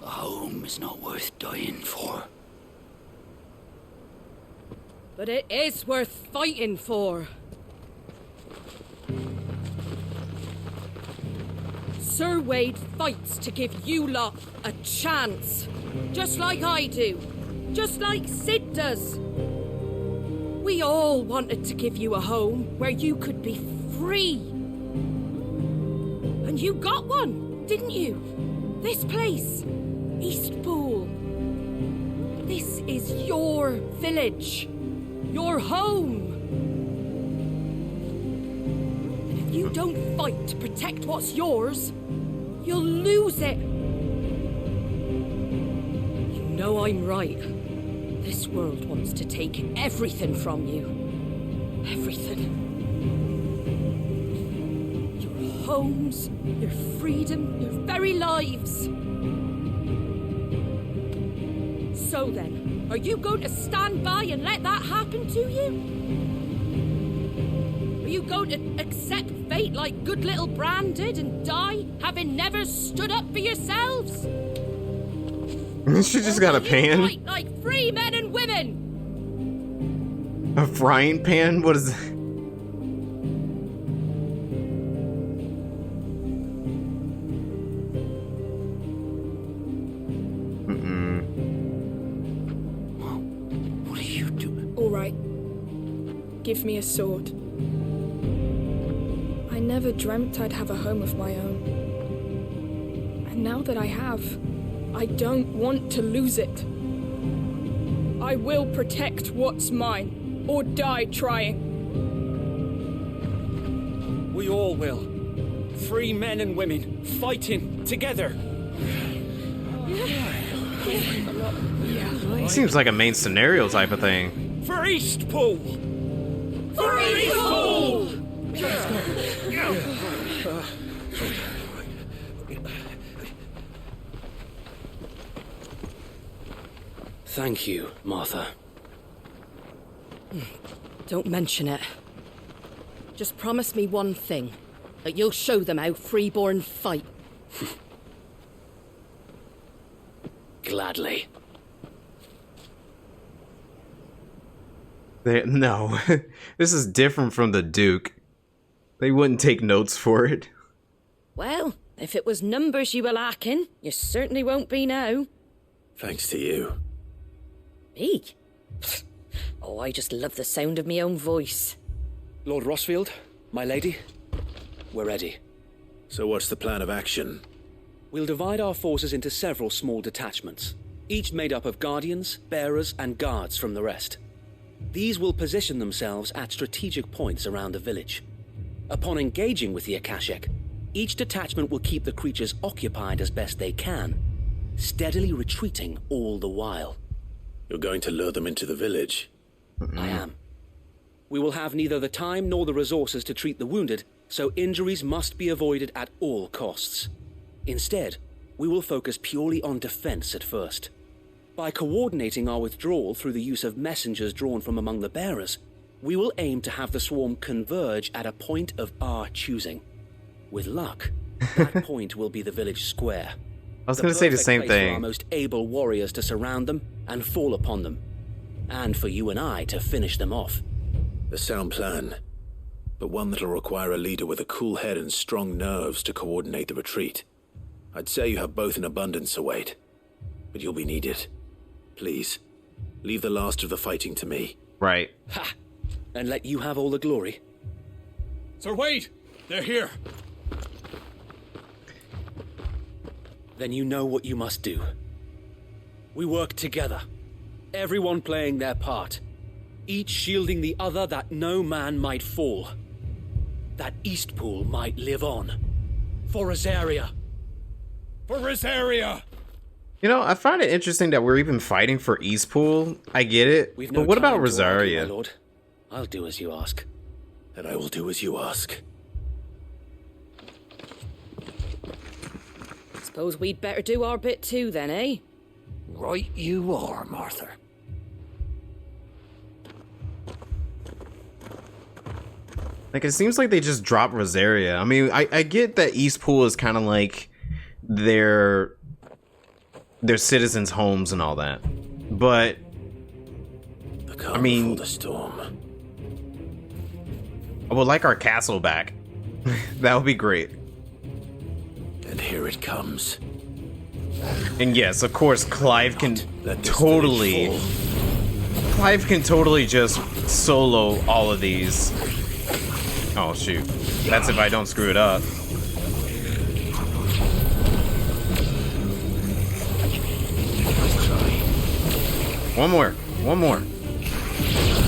a home is not worth dying for. But it is worth fighting for. Sir Wade fights to give you lot a chance. Just like I do. Just like Sid does. We all wanted to give you a home where you could be free. And you got one, didn't you? This place, Eastpool. This is your village. Your home. And if you don't fight to protect what's yours, you'll lose it. You know I'm right. This world wants to take everything from you. Everything. Your homes, your freedom, your very lives. So then, are you going to stand by and let that happen to you? Are you going to accept fate like good little Bran did and die, having never stood up for yourselves? She just got a pan. Fight like free men and women. A frying pan? What is that? What are you doing? All right. Give me a sword. I never dreamt I'd have a home of my own. And now that I have, I don't want to lose it. I will protect what's mine, or die trying. We all will. Free men and women, fighting together. Seems like a main scenario type of thing. For Eastpool! For Eastpool! Thank you, Martha. Don't mention it. Just promise me one thing. That you'll show them how freeborn fight. Gladly. No. This is different from the Duke. They wouldn't take notes for it. Well, if it was numbers you were lacking, you certainly won't be now. Thanks to you. Me? Oh, I just love the sound of my own voice. Lord Rossfield, my lady, we're ready. So what's the plan of action? We'll divide our forces into several small detachments, each made up of guardians, bearers, and guards from the rest. These will position themselves at strategic points around the village. Upon engaging with the Akashic, each detachment will keep the creatures occupied as best they can, steadily retreating all the while. You're going to lure them into the village? I am. We will have neither the time nor the resources to treat the wounded, so injuries must be avoided at all costs. Instead, we will focus purely on defense at first. By coordinating our withdrawal through the use of messengers drawn from among the bearers, we will aim to have the swarm converge at a point of our choosing. With luck, that point will be the village square. I was going to say the same For thing. our most able warriors to surround them and fall upon them, and for you and I to finish them off. A sound plan, but one that'll require a leader with a cool head and strong nerves to coordinate the retreat. I'd say you have both in abundance, Sir Wade, but you'll be needed. Please, leave the last of the fighting to me. Right. Ha! And let you have all the glory. Sir Wade! They're here! Then you know what you must do. We work together, everyone playing their part, each shielding the other that no man might fall, that Eastpool might live on. For Rosaria! For Rosaria! You know, I find it interesting that we're even fighting for Eastpool. I get it. We've but no what time about to argue, Rosaria? my lord. I'll do as you ask. And I will do as you ask. Suppose we'd better do our bit too then, eh? Right you are, Martha. Like, it seems like they just dropped Rosaria. I mean, I get that Eastpool is kind of like their citizens' homes and all that. But, I mean, the storm. I would like our castle back. That would be great. And here it comes. And yes, of course, Clive can totally just solo all of these. Oh shoot. That's if I don't screw it up. One more.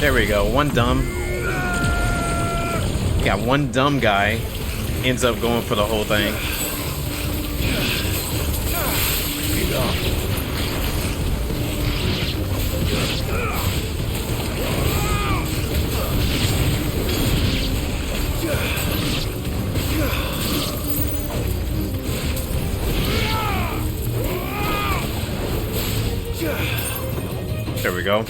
There we go. One dumb. Yeah, one dumb guy ends up going for the whole thing. There we go.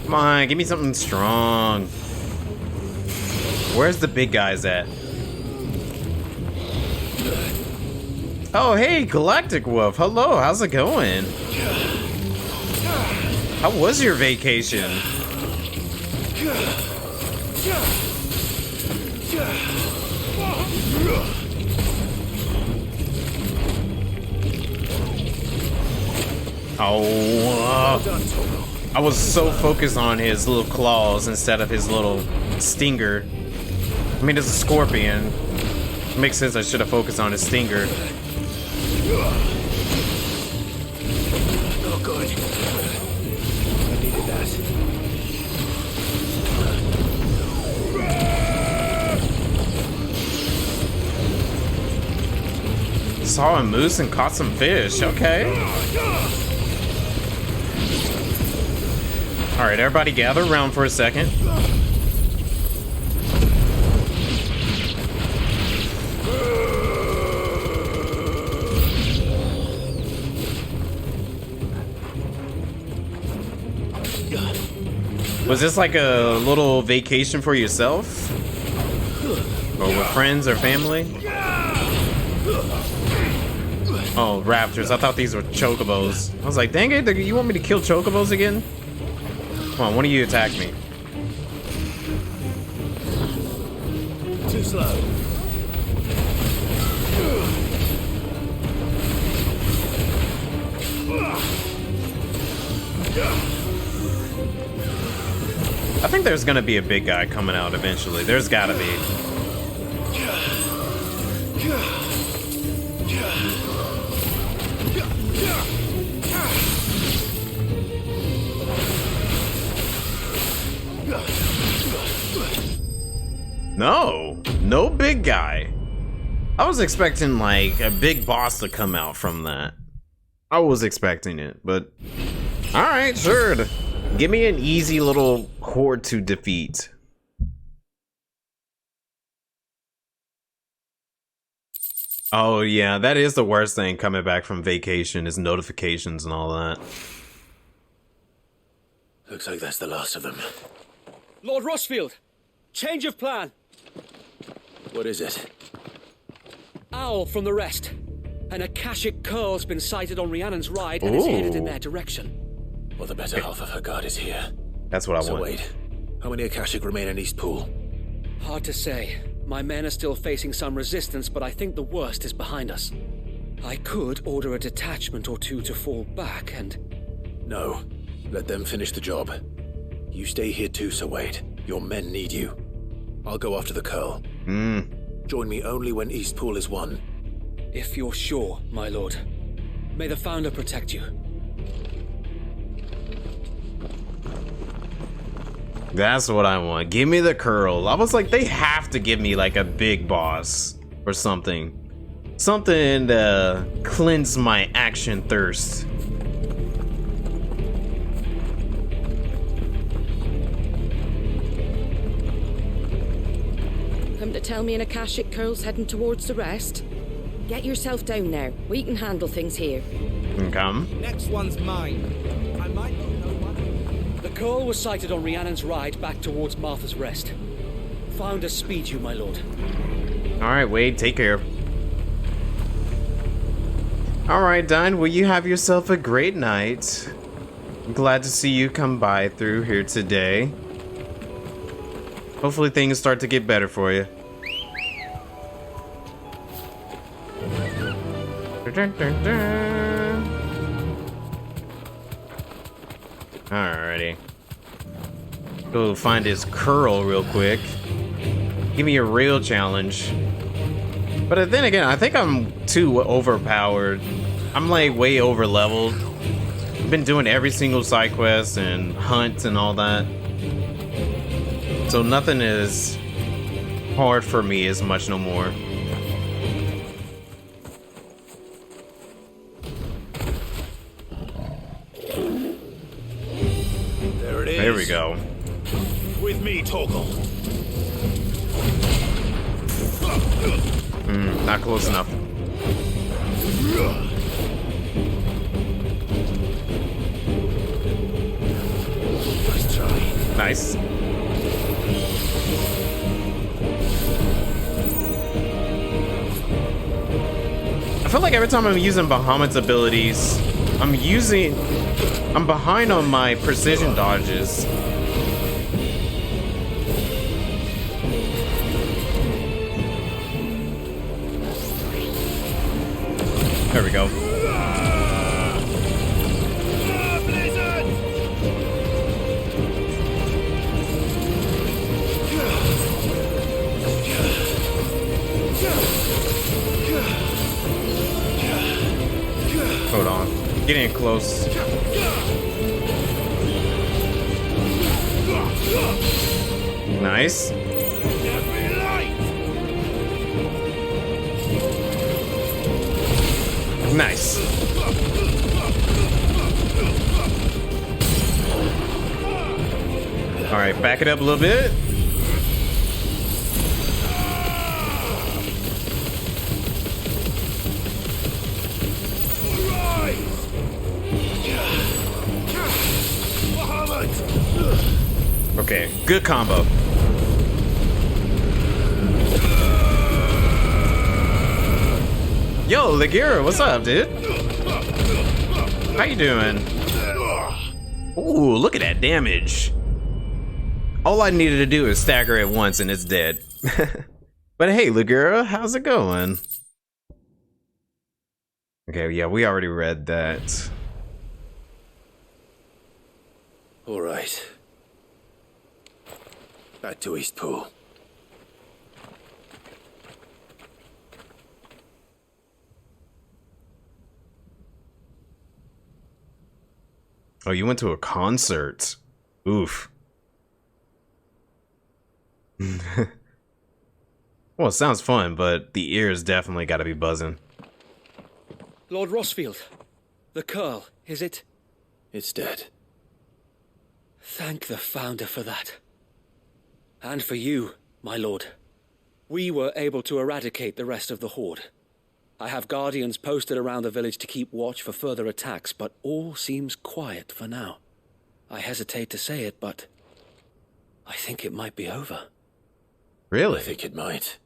Come on, give me something strong. Where's the big guys at? Oh, hey, Galactic Wolf. Hello, how's it going? How was your vacation? I was so focused on his little claws instead of his little stinger. I mean, it's a scorpion. It makes sense I should have focused on his stinger. Oh, good. I needed that. Saw a moose and caught some fish. Okay. All right, everybody gather around for a second. Was this like a little vacation for yourself? Or with friends or family? Oh, raptors. I thought these were chocobos. I was like, dang it, you want me to kill chocobos again? Come on, one of you attack me. Too slow. I think there's gonna be a big guy coming out eventually. There's gotta be. No, no big guy. I was expecting like a big boss to come out from that. I was expecting it, but all right, sure. Give me an easy little horde to defeat. Oh yeah, that is the worst thing coming back from vacation is notifications and all that. Looks like that's the last of them. Lord Rossfield, change of plan. What is it? Owl from the rest. An Akashic curl's been sighted on Rhiannon's ride and is headed in their direction. Well, the better half of her guard is here. That's what I want. So wait, how many Akashic remain in East Pool? Hard to say. My men are still facing some resistance, but I think the worst is behind us. I could order a detachment or two to fall back and... No. Let them finish the job. You stay here too, Sir Wade. Your men need you. I'll go after the curl. Join me only when East Pool is won. If you're sure, my lord. May the Founder protect you. That's what I want. Give me the curl. I was like, they have to give me like a big boss or something. Something to cleanse my action thirst. Come to tell me an Akashic curl's heading towards the rest? Get yourself down there. We can handle things here. Come. Next one's mine. I might not know what. The curl was sighted on Rhiannon's ride back towards Martha's Rest. Founder speed you, my lord. Alright, Wade, take care. Alright, Dine, well, you have yourself a great night. I'm glad to see you come by through here today. Hopefully things start to get better for you. Dun, dun, dun. Alrighty. Go find his curl real quick. Give me a real challenge. But then again, I think I'm too overpowered. I'm like way over leveled. I've been doing every single side quest and hunts and all that. So nothing is hard for me as much no more. There it is. There we go. With me, Torgal. Not close enough. Nice try. Nice. I feel like every time I'm using Bahamut's abilities, I'm behind on my precision dodges. There we go. Hold on. Getting close. Nice. Nice. All right, back it up a little bit. Okay, good combo. Yo, Ligera, what's up, dude? How you doing? Ooh, look at that damage. All I needed to do is stagger it once and it's dead. But hey, Ligera, how's it going? Okay, yeah, we already read that. All right. Back to East Pool. Oh, you went to a concert. Oof. Well, it sounds fun, but the ears definitely got to be buzzing. Lord Rossfield, the Curl, is it? It's dead. Thank the Founder for that. And for you, my lord. We were able to eradicate the rest of the Horde. I have guardians posted around the village to keep watch for further attacks, but all seems quiet for now. I hesitate to say it, but I think it might be over. Really? I think it might.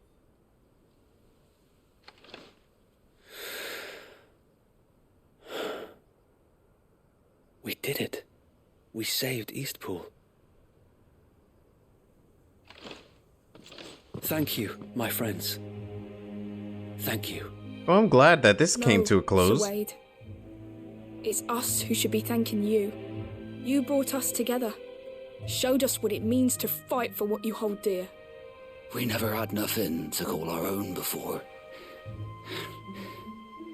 We did it. We saved Eastpool. Thank you, my friends. Thank you. Well, I'm glad that this came to a close. Sir Wade. It's us who should be thanking you. You brought us together. Showed us what it means to fight for what you hold dear. We never had nothing to call our own before.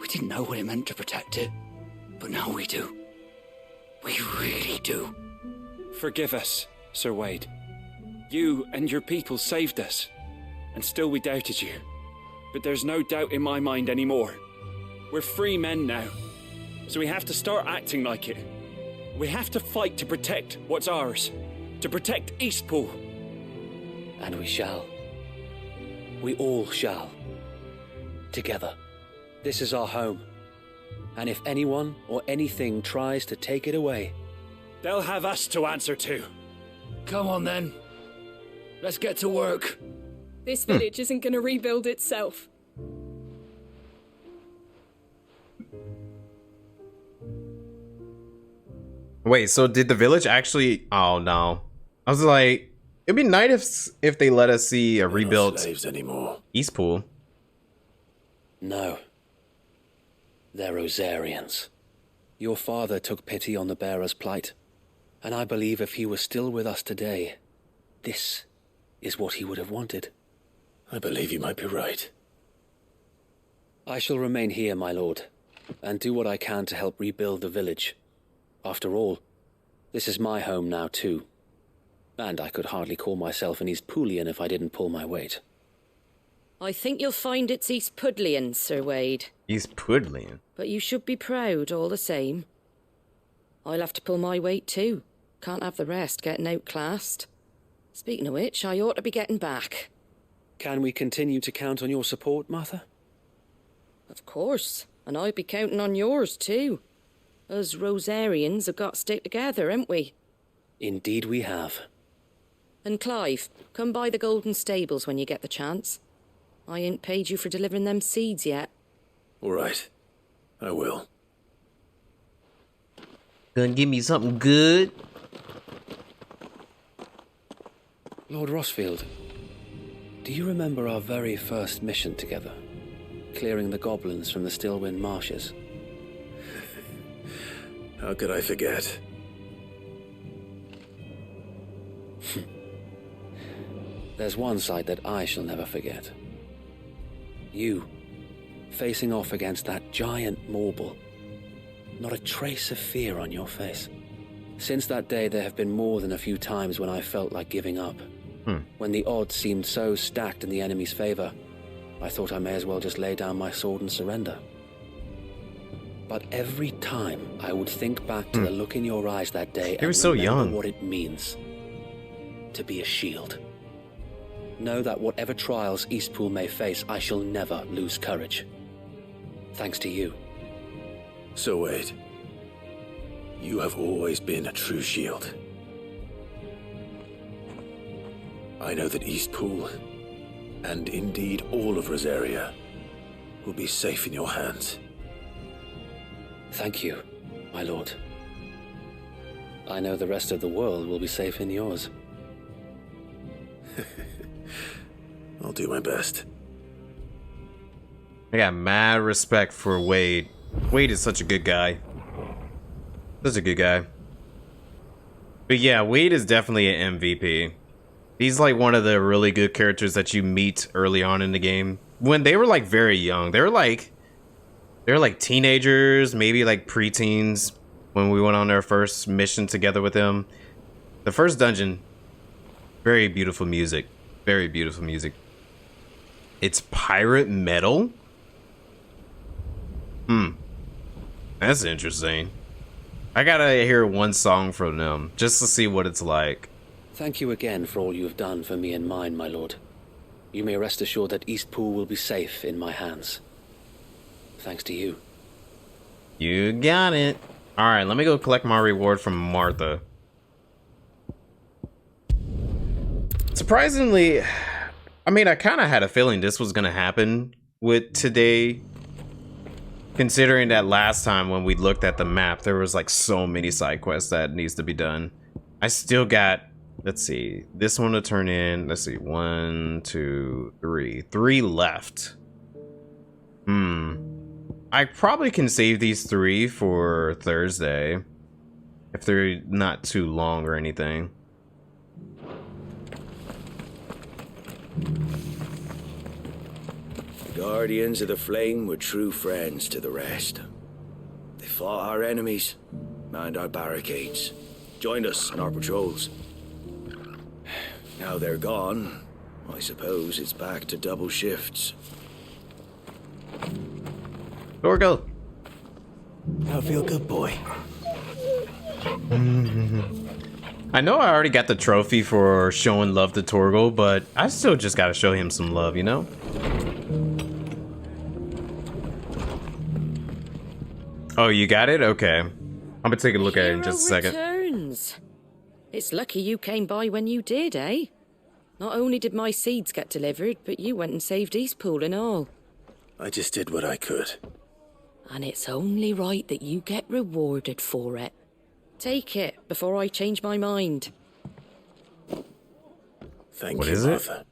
We didn't know what it meant to protect it, but now we do. We really do. Forgive us, Sir Wade. You and your people saved us, and still we doubted you. But there's no doubt in my mind anymore. We're free men now, so we have to start acting like it. We have to fight to protect what's ours, to protect Eastpool. And we shall. We all shall. Together. This is our home. And if anyone or anything tries to take it away, they'll have us to answer to. Come on then. Let's get to work. This village isn't going to rebuild itself. Wait, so did the village actually? Oh no, I was like, it'd be nice if they let us see a rebuilt slaves anymore. Eastpool. No. They're Rosarians. Your father took pity on the bearer's plight, and I believe if he was still with us today, this is what he would have wanted. I believe you might be right. I shall remain here, my lord, and do what I can to help rebuild the village. After all, this is my home now too, and I could hardly call myself an Eastpoolian if I didn't pull my weight. I think you'll find it's Eastpudlian, Sir Wade. Eastpudlian? But you should be proud all the same. I'll have to pull my weight too. Can't have the rest getting outclassed. Speaking of which, I ought to be getting back. Can we continue to count on your support, Martha? Of course, and I'll be counting on yours too. Us Rosarians have got to stick together, haven't we? Indeed we have. And Clive, come by the Golden Stables when you get the chance. I ain't paid you for delivering them seeds yet. All right, I will. Gonna give me something good? Lord Rossfield, do you remember our very first mission together? Clearing the goblins from the Stillwind marshes? How could I forget? There's one sight that I shall never forget. You, facing off against that giant Morble. Not a trace of fear on your face. Since that day, there have been more than a few times when I felt like giving up. When the odds seemed so stacked in the enemy's favor, I thought I may as well just lay down my sword and surrender. But every time I would think back to the look in your eyes that day You were so young. what it means to be a shield. Know that whatever trials Eastpool may face, I shall never lose courage. Thanks to you. So Wade, you have always been a true shield. I know that Eastpool, and indeed all of Rosaria, will be safe in your hands. Thank you, my lord. I know the rest of the world will be safe in yours. I'll do my best. I got mad respect for Wade. Wade is such a good guy. Such a good guy. But yeah, Wade is definitely an MVP. He's like one of the really good characters that you meet early on in the game. When they were like very young, they were like teenagers, maybe like preteens when we went on our first mission together with them. The first dungeon, very beautiful music. Very beautiful music. It's pirate metal? That's interesting. I gotta hear one song from them just to see what it's like. Thank you again for all you have done for me and mine, my lord. You may rest assured that Eastpool will be safe in my hands. Thanks to you. You got it. Alright, let me go collect my reward from Martha. Surprisingly, I mean, I kind of had a feeling this was going to happen with today. Considering that last time when we looked at the map, there was like so many side quests that needs to be done. I still got, let's see, this one to turn in. Let's see, 1, 2, 3. 3 left. I probably can save these 3 for Thursday. If they're not too long or anything. The Guardians of the Flame were true friends to the rest. They fought our enemies, manned our barricades, joined us on our patrols. Now they're gone, I suppose it's back to double shifts. Torgo. I feel good, boy. I know I already got the trophy for showing love to Torgo, but I still just gotta show him some love, you know? Oh, you got it? Okay. I'm gonna take a look at it in just a second. Returns. It's lucky you came by when you did, eh? Not only did my seeds get delivered, but you went and saved Eastpool and all. I just did what I could. And it's only right that you get rewarded for it. Take it before I change my mind. Thank what you, is Martha. it?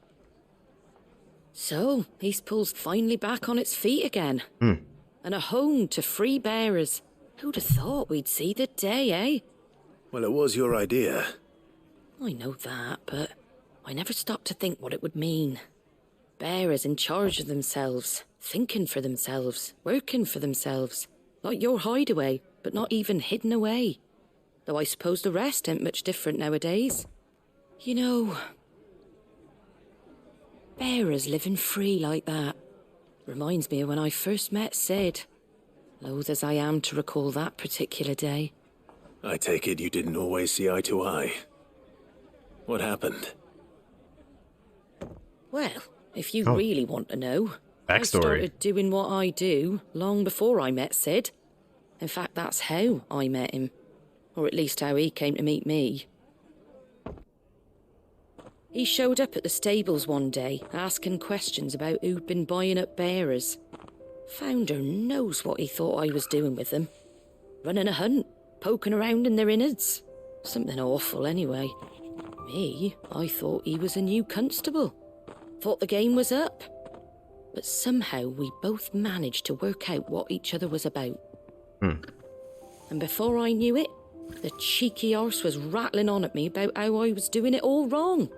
So, Eastpool's finally back on its feet again. And a home to free bearers. Who'd have thought we'd see the day, eh? Well, it was your idea. I know that, but I never stopped to think what it would mean. Bearers in charge of themselves, thinking for themselves, working for themselves. Like your hideaway, but not even hidden away. Though I suppose the rest ain't much different nowadays. You know, bearers living free like that reminds me of when I first met Sid. Loath as I am to recall that particular day. I take it you didn't always see eye to eye. What happened? Well, if you really want to know, backstory. I started doing what I do long before I met Sid. In fact, that's how I met him. Or at least how he came to meet me. He showed up at the stables one day, asking questions about who'd been buying up bearers. Founder knows what he thought I was doing with them. Running a hunt, poking around in their innards. Something awful anyway. Me, I thought he was a new constable. Thought the game was up. But somehow we both managed to work out what each other was about. And before I knew it, the cheeky arse was rattling on at me about how I was doing it all wrong.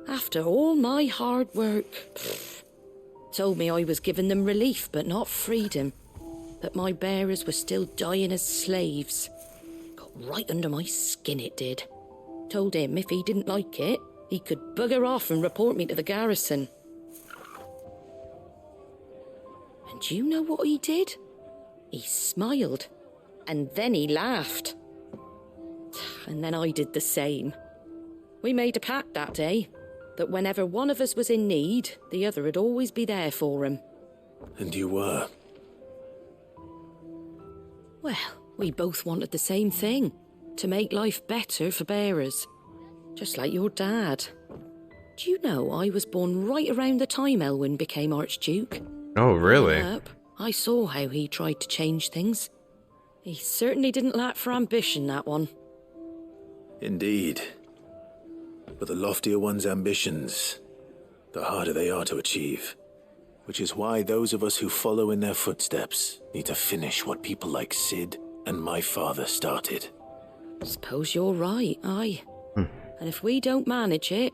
After all my hard work. Told me I was giving them relief, but not freedom. That my bearers were still dying as slaves. Got right under my skin, it did. Told him if he didn't like it, he could bugger off and report me to the garrison. And do you know what he did? He smiled. And then he laughed. And then I did the same. We made a pact that day, that whenever one of us was in need, the other would always be there for him. And you were? Well, we both wanted the same thing, to make life better for bearers. Just like your dad. Do you know I was born right around the time Elwyn became Archduke? Oh, really? Growing up, I saw how he tried to change things. He certainly didn't lack for ambition, that one. Indeed. But the loftier one's ambitions, the harder they are to achieve. Which is why those of us who follow in their footsteps need to finish what people like Sid and my father started. Suppose you're right, aye. And if we don't manage it,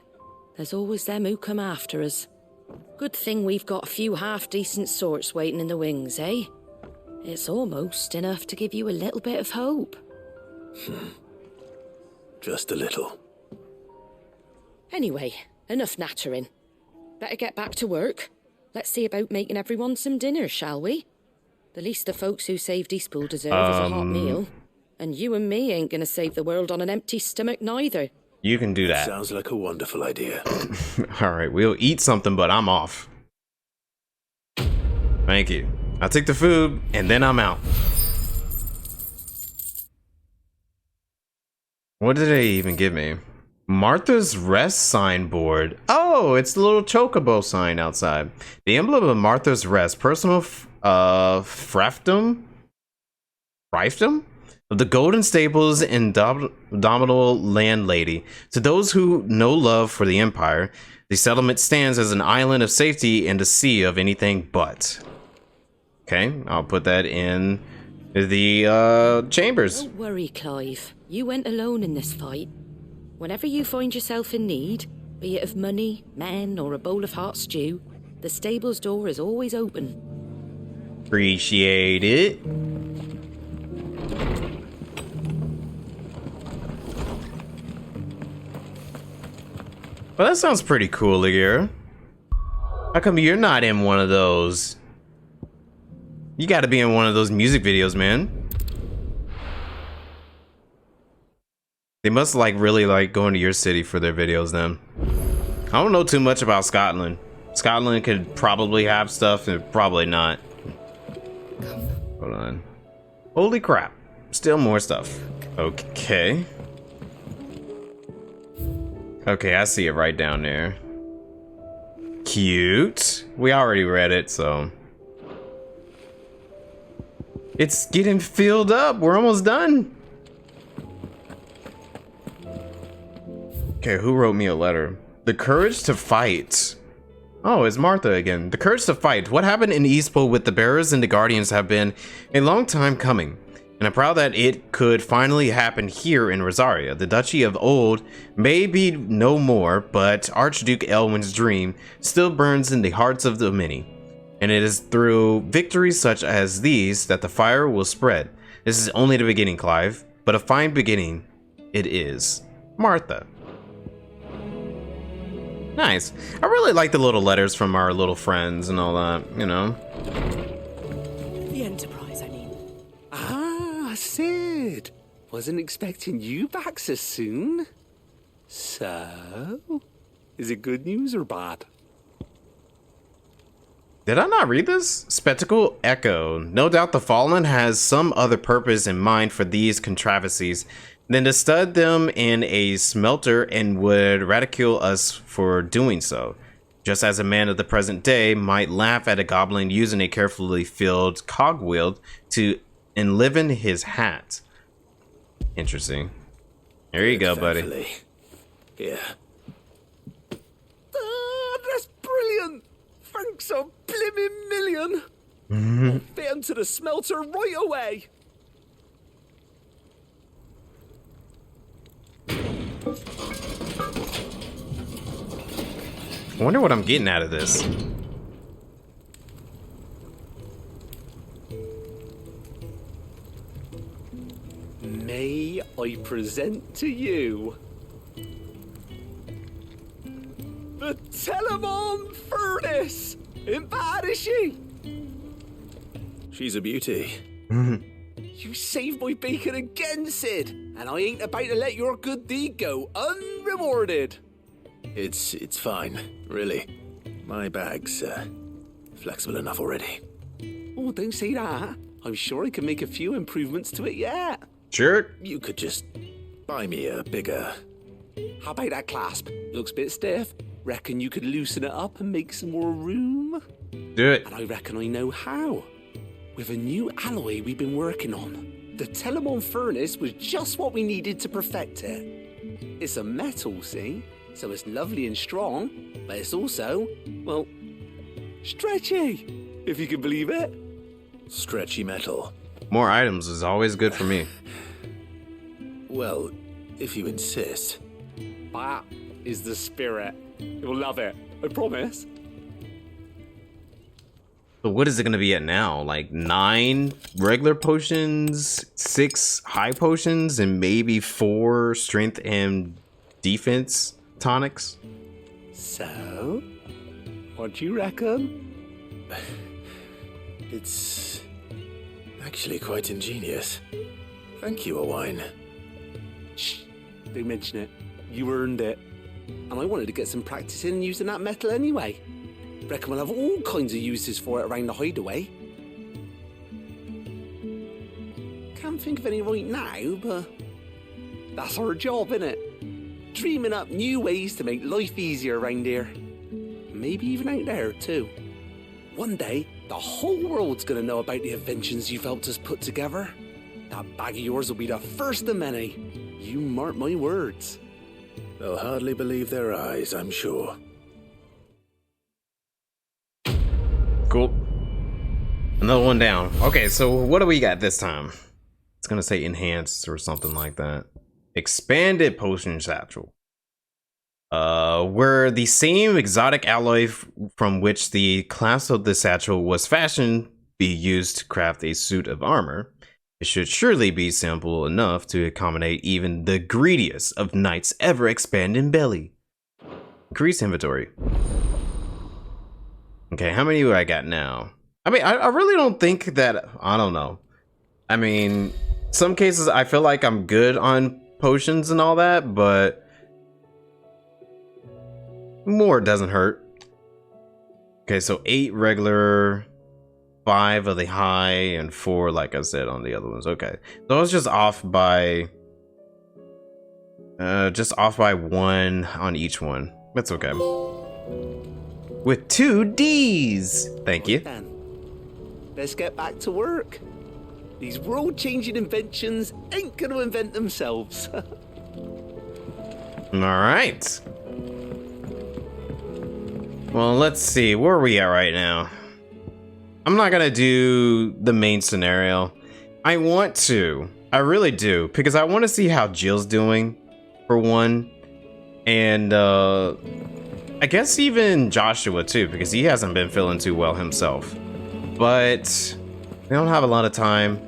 there's always them who come after us. Good thing we've got a few half-decent sorts waiting in the wings, eh? It's almost enough to give you a little bit of hope. Just a little. Anyway, enough nattering. Better get back to work. let's see about making everyone some dinner, shall we? The least the folks who saved Eastpool deserve is a hot meal. And you and me ain't gonna save the world on an empty stomach neither. You can do that. Sounds like a wonderful idea. Alright, we'll eat something, but I'm off. Thank you. I'll take the food, and then I'm out. What did they even give me? Martha's Rest signboard. Oh, it's the little chocobo sign outside. The emblem of Martha's Rest. Personal fiefdom of the Golden Staples indomitable landlady. To those who know love for the Empire, the settlement stands as an island of safety in the sea of anything but. Okay, I'll put that in the chambers. Don't worry, Clive. You went alone in this fight. Whenever you find yourself in need, be it of money, men, or a bowl of hot stew, the stable's door is always open. Appreciate it. Well, that sounds pretty cool, Ligera. How come you're not in one of those? You gotta be in one of those music videos, man. They must really like going to your city for their videos then. I don't know too much about Scotland. Scotland could probably have stuff and probably not. Hold on. Holy crap. Still more stuff. Okay. Okay, I see it right down there. Cute. We already read it, so. It's getting filled up. We're almost done. Okay, who wrote me a letter? The courage to fight. Oh, it's Martha again. The courage to fight. What happened in Eastpool with the bearers and the guardians have been a long time coming. And I'm proud that it could finally happen here in Rosaria. The Duchy of Old may be no more, but Archduke Elwin's dream still burns in the hearts of the many. And it is through victories such as these that the fire will spread. This is only the beginning, Clive, but a fine beginning it is. Martha. Nice. I really like the little letters from our little friends and all that, you know. The Enterprise, I mean. Ah, Sid. Wasn't expecting you back so soon. So, is it good news or bad? Did I not read this? Spectacle Echo. No doubt the Fallen has some other purpose in mind for these controversies than to stud them in a smelter and would ridicule us for doing so. Just as a man of the present day might laugh at a goblin using a carefully filled cogwheel to enliven his hat. Interesting. There you go, buddy. Yeah. Ah, that's brilliant! Thanks a blimmin' million! I'll fit him to the smelter right away! I wonder what I'm getting out of this. May I present to you the Telemon Furnace! Ain't bad, is she? She's a beauty. You saved my bacon again, Sid, and I ain't about to let your good deed go unrewarded. It's fine, really. My bag's flexible enough already. Oh, don't say that. I'm sure I can make a few improvements to it yet. Sure. You could just buy me a bigger... How about that clasp? Looks a bit stiff. Reckon you could loosen it up and make some more room? Do it. And I reckon I know how. With a new alloy we've been working on. The Telemon Furnace was just what we needed to perfect it. It's a metal, see? So it's lovely and strong, but it's also, well, stretchy, if you can believe it. Stretchy metal. More items is always good for me. Well, if you insist. That is the spirit. You'll love it, I promise. So what is it going to be at now? Like 9 regular potions, 6 high potions, and maybe 4 strength and defense tonics? So, what do you reckon? It's actually quite ingenious. Thank you, Owain. Shh, don't mention it. You earned it. And I wanted to get some practice in using that metal anyway. Reckon we'll have all kinds of uses for it around the hideaway. Can't think of any right now, but that's our job, innit? Dreaming up new ways to make life easier around here. Maybe even out there, too. One day, the whole world's gonna know about the inventions you've helped us put together. That bag of yours will be the first of many. You mark my words. They'll hardly believe their eyes, I'm sure. Cool. Another one down. Okay, so what do we got this time? It's gonna say enhanced or something like that. Expanded potion satchel. Where the same exotic alloy from which the class of the satchel was fashioned be used to craft a suit of armor, it should surely be simple enough to accommodate even the greediest of knights' ever-expanding belly. Increase inventory. Okay, how many do I got now? I mean, I really don't think that, I don't know. I mean, some cases I feel like I'm good on potions and all that, but more doesn't hurt. Okay, so 8 regular, 5 of the high, and 4, like I said, on the other ones. Okay, so I was just off by 1 on each one. That's okay. With 2 D's. Thank you. Let's get back to work. These world-changing inventions ain't gonna invent themselves. All right. Well, let's see. Where are we at right now? I'm not gonna do the main scenario. I want to. I really do. Because I want to see how Jill's doing, for one. And, I guess even Joshua, too. Because he hasn't been feeling too well himself. But we don't have a lot of time.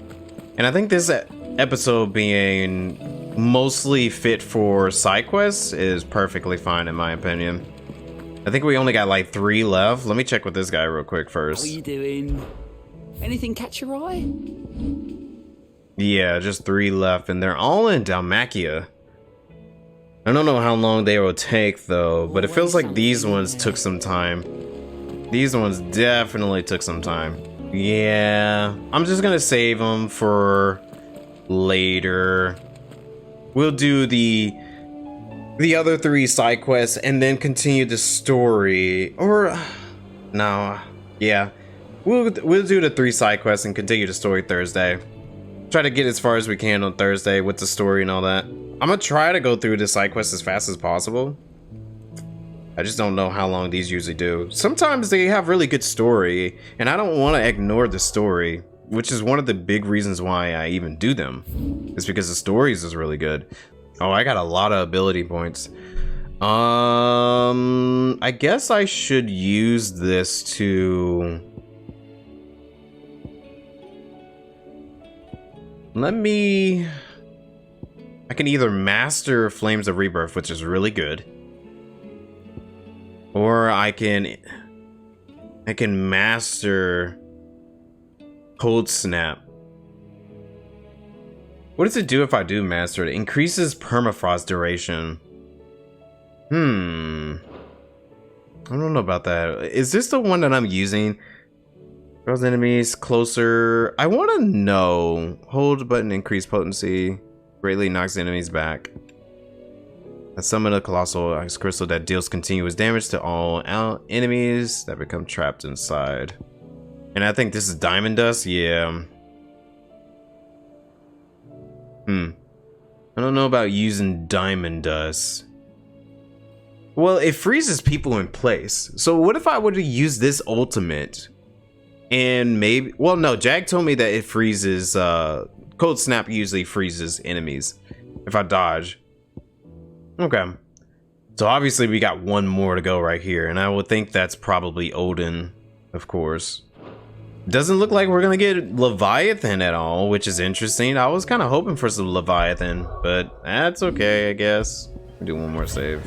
And I think this episode being mostly fit for side quests is perfectly fine, in my opinion. I think we only got like 3 left. Let me check with this guy real quick first. How are you doing? Anything catch your eye? Yeah, just 3 left, and they're all in Dalmatia. I don't know how long they will take though, but it feels like these ones took some time. These ones definitely took some time. Yeah, I'm just gonna save them for later. We'll do the other 3 side quests and then continue the story. Or no, yeah, we'll do the 3 side quests and continue the story Thursday. Try to get as far as we can on Thursday with the story and all that. I'm gonna try to go through the side quests as fast as possible. I just don't know how long these usually do. Sometimes they have really good story, and I don't want to ignore the story, which is one of the big reasons why I even do them. It's because the stories is really good. Oh, I got a lot of ability points. I guess I should use this to... I can either master Flames of Rebirth, which is really good. Or I can master Cold Snap. What does it do if I do master it? Increases permafrost duration. I don't know about that. Is this the one that I'm using? Draws enemies closer. I want to know. Hold button, increase potency. Greatly knocks enemies back. I summon a colossal ice crystal that deals continuous damage to all enemies that become trapped inside. And I think this is diamond dust. Yeah. I don't know about using diamond dust. Well, it freezes people in place. So what if I were to use this ultimate? And maybe... Well, no. Jag told me that it freezes... Cold Snap usually freezes enemies if I dodge. Okay. So obviously we got 1 more to go right here. And I would think that's probably Odin, of course. Doesn't look like we're going to get Leviathan at all, which is interesting. I was kind of hoping for some Leviathan, but that's okay, I guess. Do 1 more save.